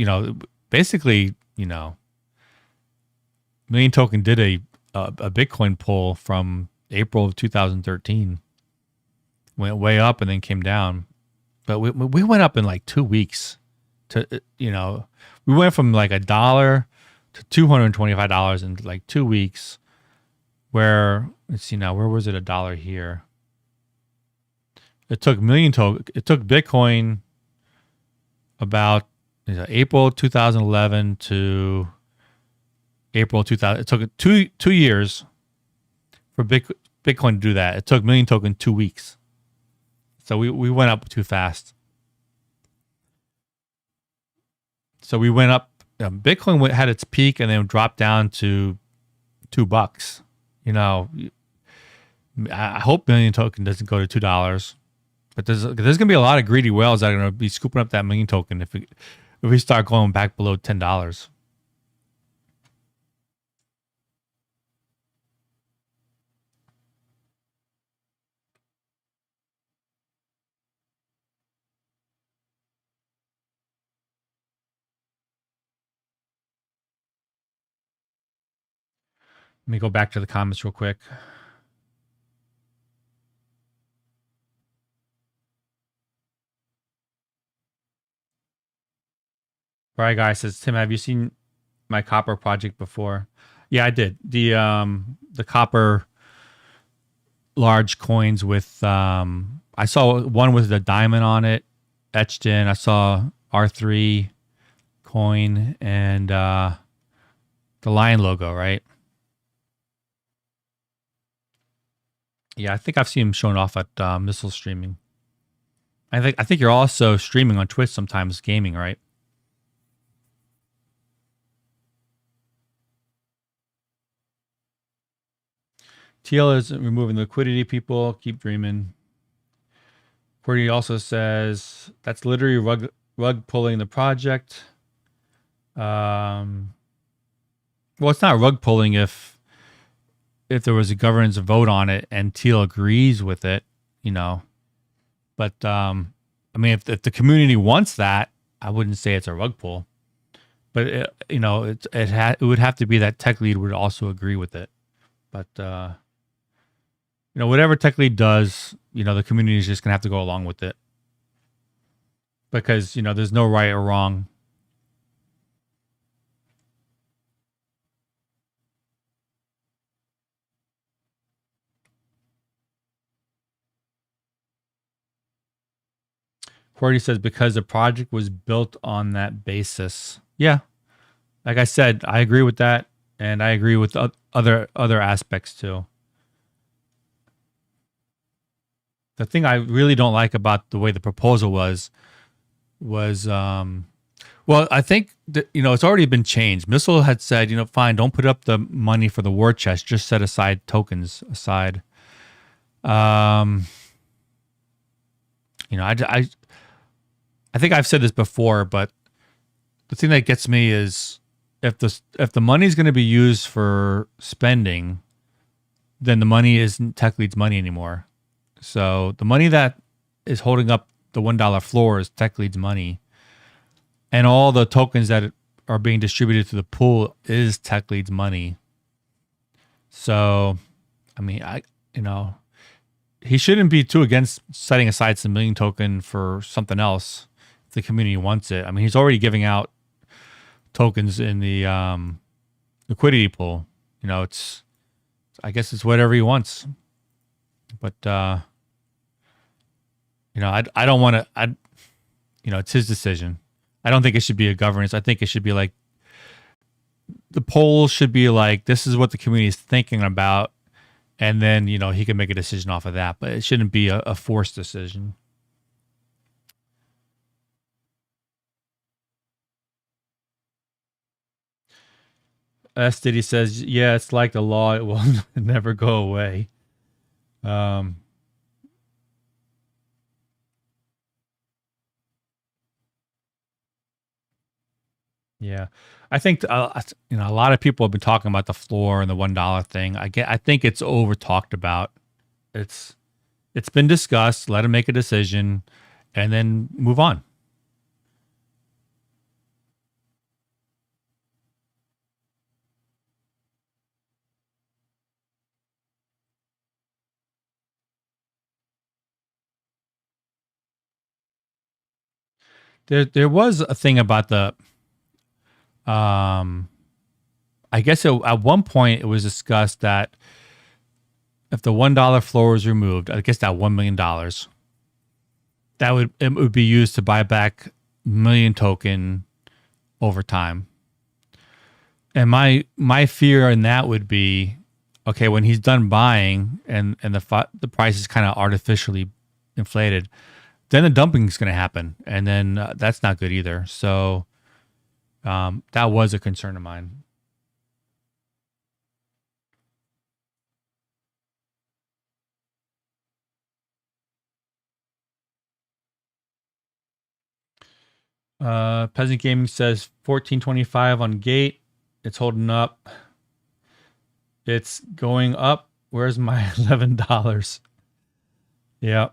basically, million token did a Bitcoin pull from April of 2013. Went way up and then came down, but we went up in like 2 weeks. We went from like $1 to $225 in like 2 weeks. Where let's see now, where was it $1 here? It took Bitcoin about April 2011 to April 2000. It took two years for Bitcoin to do that. It took million token 2 weeks. So we went up too fast. So we went up. Bitcoin had its peak and then dropped down to $2. I hope million token doesn't go to $2. But there's gonna be a lot of greedy whales that are gonna be scooping up that million token if we start going back below $10. Let me go back to the comments real quick. Right, guys, says Tim, have you seen my copper project before? Yeah, I did. The copper large coins with I saw one with the diamond on it etched in. I saw R3 coin and the lion logo, right? Yeah, I think I've seen him shown off at Missile Streaming. I think you're also streaming on Twitch sometimes, gaming, right? TL is removing liquidity. People keep dreaming. Cordy also says that's literally rug pulling the project. Well, it's not rug pulling if there was a governance vote on it and Teal agrees with it, But I mean, if the community wants that, I wouldn't say it's a rug pull. But it would have to be that Tech Lead would also agree with it. But whatever Tech Lead does, the community is just gonna have to go along with it because there's no right or wrong. Cordy says because the project was built on that basis. Yeah, like I said, I agree with that, and I agree with other aspects too. The thing I really don't like about the way the proposal was well, I think that, it's already been changed. Missile had said, fine, don't put up the money for the war chest, just set aside tokens aside. I think I've said this before, but the thing that gets me is if the money is going to be used for spending, then the money isn't Tech Lead's money anymore. So the money that is holding up the $1 floor is Tech Lead's money, and all the tokens that are being distributed to the pool is Tech Lead's money. So, I mean, he shouldn't be too against setting aside some million token for something else if the community wants it. I mean, he's already giving out tokens in the liquidity pool. I guess it's whatever he wants. But I don't want to. It's his decision. I don't think it should be a governance. I think it should be like the polls should be like, this is what the community is thinking about, and then he can make a decision off of that. But it shouldn't be a forced decision. S. Diddy says, yeah, it's like the law. It will never go away. Yeah, I think a lot of people have been talking about the floor and the $1 thing. I think it's over talked about. It's been discussed. Let him make a decision, and then move on. There was a thing about the I guess at one point it was discussed that if the $1 floor was removed, I guess that $1 million, it would be used to buy back million token over time. And my fear in that would be, okay, when he's done buying and the price is kind of artificially inflated, then the dumping is going to happen, and then that's not good either. So that was a concern of mine. Peasant Gaming says 1425 on gate. It's holding up. It's going up. Where's my $11? Yeah.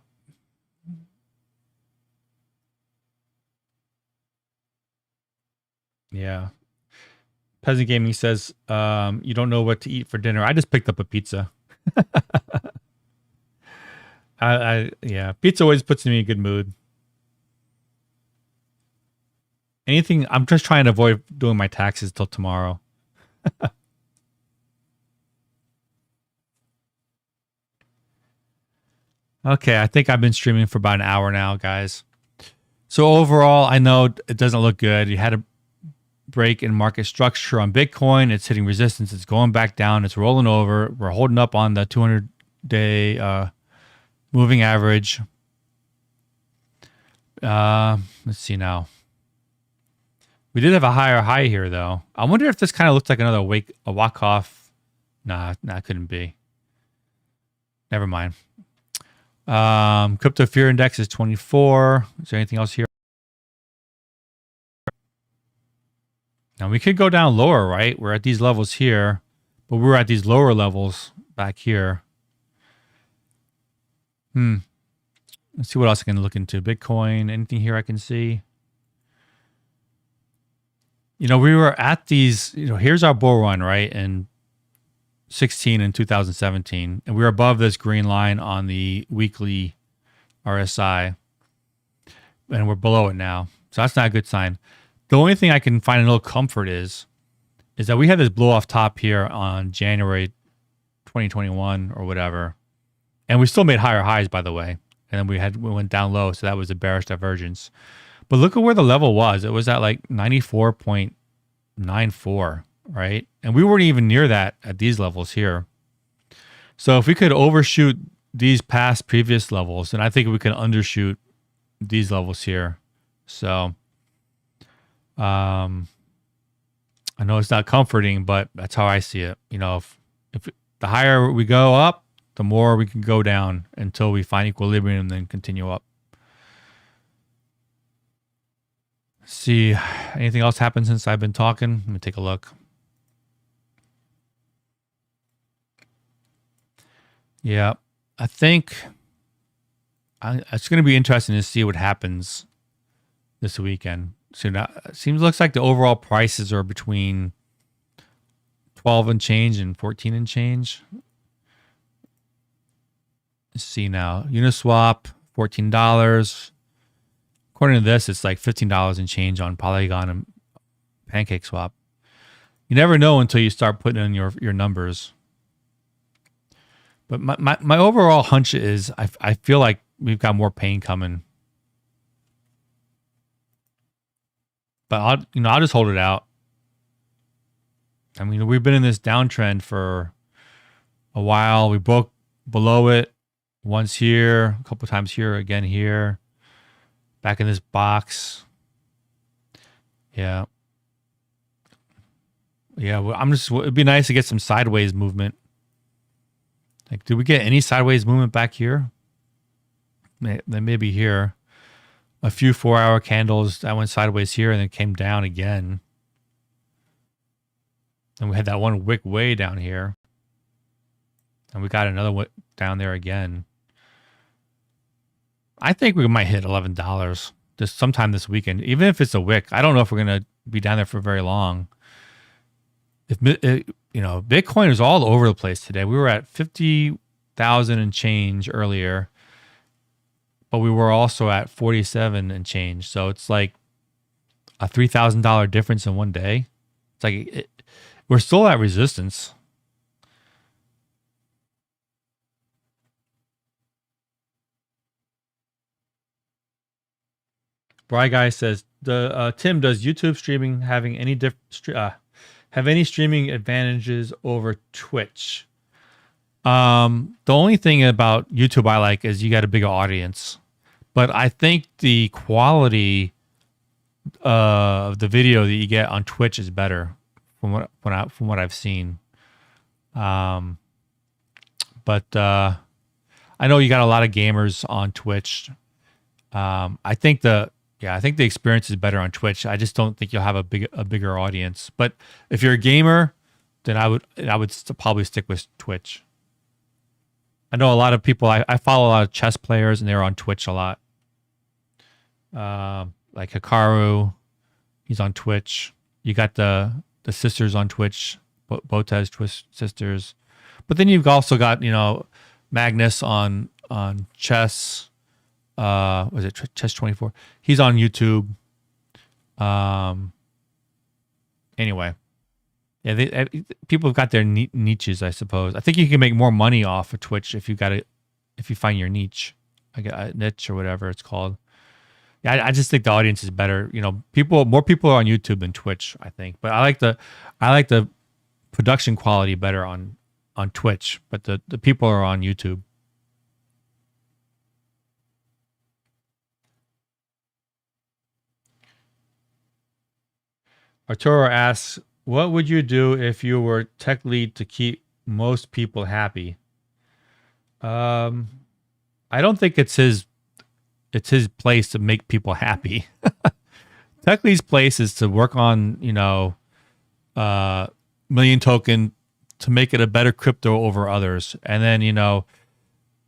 Yeah. Peasant Gaming says, you don't know what to eat for dinner. I just picked up a pizza. Yeah, pizza always puts me in a good mood. Anything, I'm just trying to avoid doing my taxes till tomorrow. Okay, I think I've been streaming for about an hour now, guys. So overall, I know it doesn't look good. You had a break in market structure on Bitcoin. It's hitting resistance. It's going back down. It's rolling over. We're holding up on the 200-day moving average. Let's see now. We did have a higher high here, though. I wonder if this kind of looks like another a walk-off. Nah, it couldn't be. Never mind. Crypto fear index is 24. Is there anything else here? Now we could go down lower, right? We're at these levels here, but we're at these lower levels back here. Let's see what else I can look into. Bitcoin, anything here I can see? We were at these, here's our bull run, right? In 16 and 2017. And we were above this green line on the weekly RSI. And we're below it now. So that's not a good sign. The only thing I can find a little comfort is that we had this blow off top here on January 2021 or whatever. And we still made higher highs, by the way. and then we went down low, so that was a bearish divergence. But look at where the level was. It was at like 94.94, right? And we weren't even near that at these levels here. So if we could overshoot these past previous levels, then I think we can undershoot these levels here. So I know it's not comforting, but that's how I see it. You know, if the higher we go up, the more we can go down until we find equilibrium and then continue up. See, anything else happened since I've been talking? Let me take a look. Yeah, I think it's going to be interesting to see what happens this weekend. So now, looks like the overall prices are between 12 and change and 14 and change. Let's see now. Uniswap, $14. According to this, it's like $15 and change on Polygon and PancakeSwap. You never know until you start putting in your numbers. But my overall hunch is I feel like we've got more pain coming. But I'll just hold it out. I mean, we've been in this downtrend for a while. We broke below it once here, a couple times here, again here. Back in this box. Yeah. Yeah, well, it'd be nice to get some sideways movement. Like, did we get any sideways movement back here? Maybe here. A few 4-hour candles that went sideways here and then came down again. And we had that one wick way down here. And we got another one down there again. I think we might hit $11 just sometime this weekend, even if it's a wick. I don't know if we're going to be down there for very long. Bitcoin is all over the place today. We were at 50,000 and change earlier, but we were also at 47 and change. So it's like a $3,000 difference in one day. It's like we're still at resistance. Bry Guy says, Tim, does YouTube streaming have any streaming advantages over Twitch? The only thing about YouTube I like is you got a bigger audience, but I think the quality of the video that you get on Twitch is better from what I've seen. But I know you got a lot of gamers on Twitch. I think the experience is better on Twitch. I just don't think you'll have a bigger audience. But if you're a gamer, then I would probably stick with Twitch. I know a lot of people. I follow a lot of chess players, and they're on Twitch a lot. Like Hikaru, he's on Twitch. You got the sisters on Twitch, Botez Twitch sisters. But then you've also got Magnus on chess. Was it Chess 24? He's on YouTube. Anyway, yeah, people have got their niches, I suppose. I think you can make more money off of Twitch if you find your niche, a niche or whatever it's called. Yeah, I just think the audience is better. More people are on YouTube than Twitch, I think. But I like the production quality better on Twitch. But the people are on YouTube. Arturo asks, what would you do if you were tech lead to keep most people happy? I don't think it's his place to make people happy. Tech lead's place is to work on, Million Token to make it a better crypto over others. And then,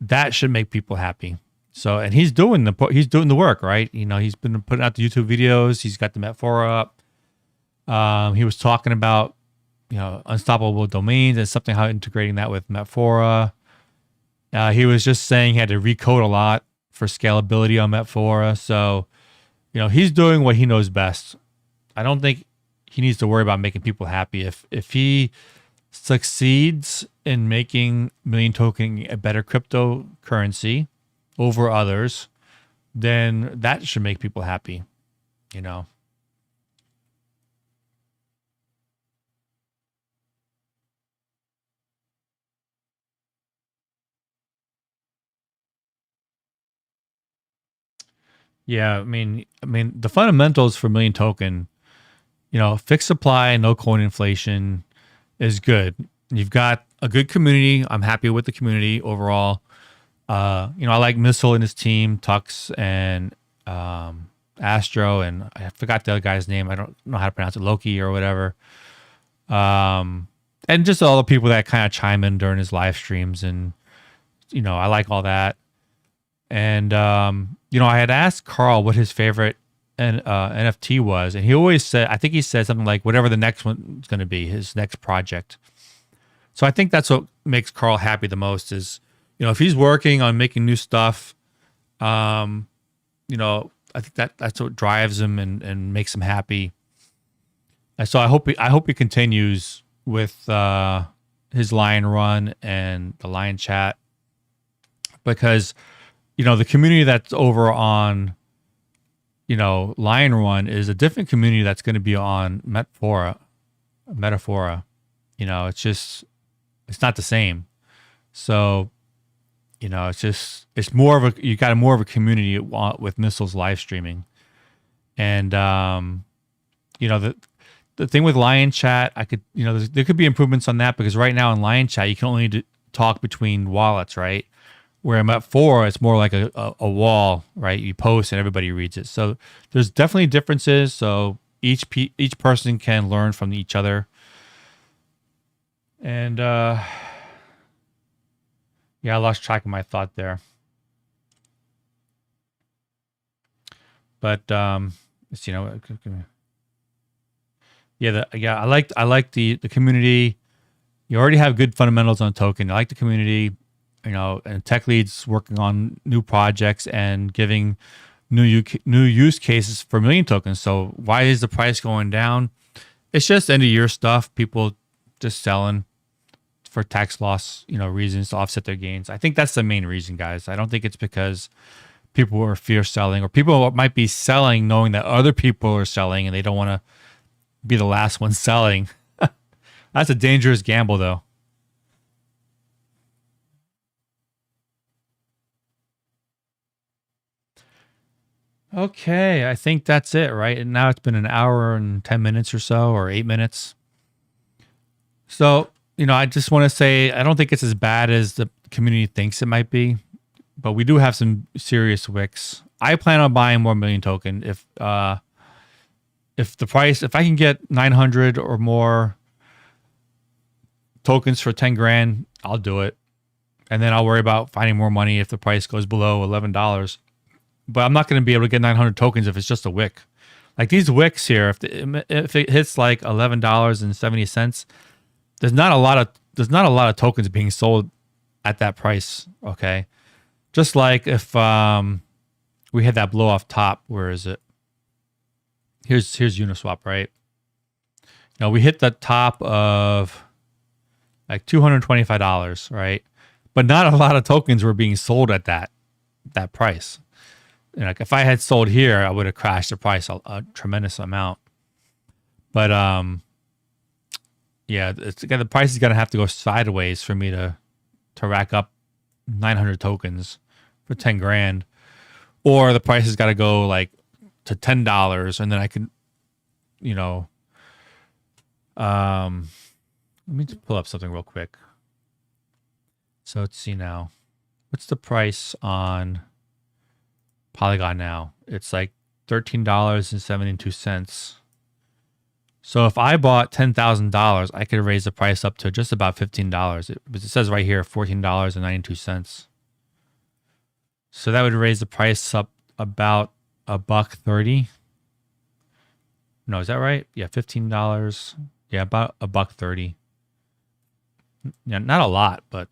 that should make people happy. So, and he's doing the work, right? He's been putting out the YouTube videos. He's got the Metfora up. He was talking about, unstoppable domains and something, how integrating that with Metfora. He was just saying he had to recode a lot for scalability on Metfora. So, he's doing what he knows best. I don't think he needs to worry about making people happy. If he succeeds in making Million Token a better cryptocurrency, over others, then that should make people happy, you know. Yeah, I mean the fundamentals for Million Token, fixed supply, no coin inflation is good. You've got a good community. I'm happy with the community overall. I like Missile and his team, Tux and Astro, and I forgot the other guy's name. I don't know how to pronounce it, Loki or whatever. And just all the people that kind of chime in during his live streams, and I like all that. And I had asked Carl what his favorite NFT was, and he always said, I think he said something like whatever the next one's going to be, his next project. So I think that's what makes Carl happy the most is, if he's working on making new stuff, I think that's what drives him and makes him happy. And so I hope he continues with his Lion Run and the Lion Chat, because the community that's over on Lion Run is a different community that's going to be on Metaphora. It's not the same. So it's more of you got more of a community with Missiles live streaming. And the thing with Lion Chat, I could there could be improvements on that, because right now in Lion Chat you can only talk between wallets, right? Where I'm at 4, it's more like a wall, right? You post and everybody reads it. So there's definitely differences. So each person can learn from each other. And yeah, I lost track of my thought there. But I like the community. You already have good fundamentals on Token. I like the community. And tech leads working on new projects and giving new use cases for Million Tokens. So why is the price going down? It's just end of year stuff. People just selling for tax loss, reasons to offset their gains. I think that's the main reason, guys. I don't think it's because people are fear selling, or people might be selling knowing that other people are selling and they don't want to be the last one selling. That's a dangerous gamble, though. Okay, I think that's it, right? And now it's been an hour and 10 minutes or so, or 8 minutes. So, I just want to say, I don't think it's as bad as the community thinks it might be, but we do have some serious wicks. I plan on buying more Million Token. If the price, if I can get 900 or more tokens for 10 grand, I'll do it. And then I'll worry about finding more money if the price goes below $11. But I'm not going to be able to get 900 tokens if it's just a wick. Like these wicks here, if it hits like $11.70, there's not a lot of tokens being sold at that price. Okay, just like if we had that blow off top. Where is it? Here's Uniswap, right? Now we hit the top of like $225, right? But not a lot of tokens were being sold at that price. Like if I had sold here, I would have crashed the price a tremendous amount. But yeah, the price is gonna have to go sideways for me to rack up 900 tokens for 10 grand, or the price has got to go like to $10, and then I can, let me just pull up something real quick. So let's see now, what's the price on Polygon now? It's like $13.72. So if I bought $10,000, I could raise the price up to just about $15. It says right here $14.92. So that would raise the price up about $1.30. No, is that right? Yeah, $15. Yeah, about $1.30. Yeah, not a lot, but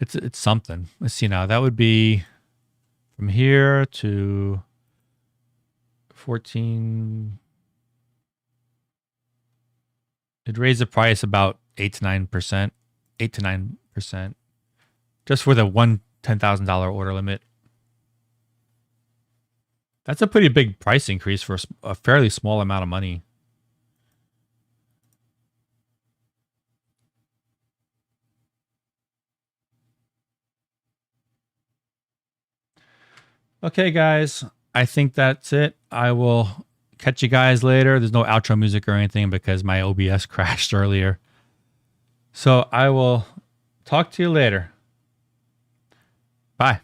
it's something. Let's see now. That would be from here to 14. It raised the price about 8 to 9%, just for the one $10,000 order limit. That's a pretty big price increase for a fairly small amount of money. Okay, guys, I think that's it. I will catch you guys later. There's no outro music or anything because my OBS crashed earlier. So I will talk to you later. Bye.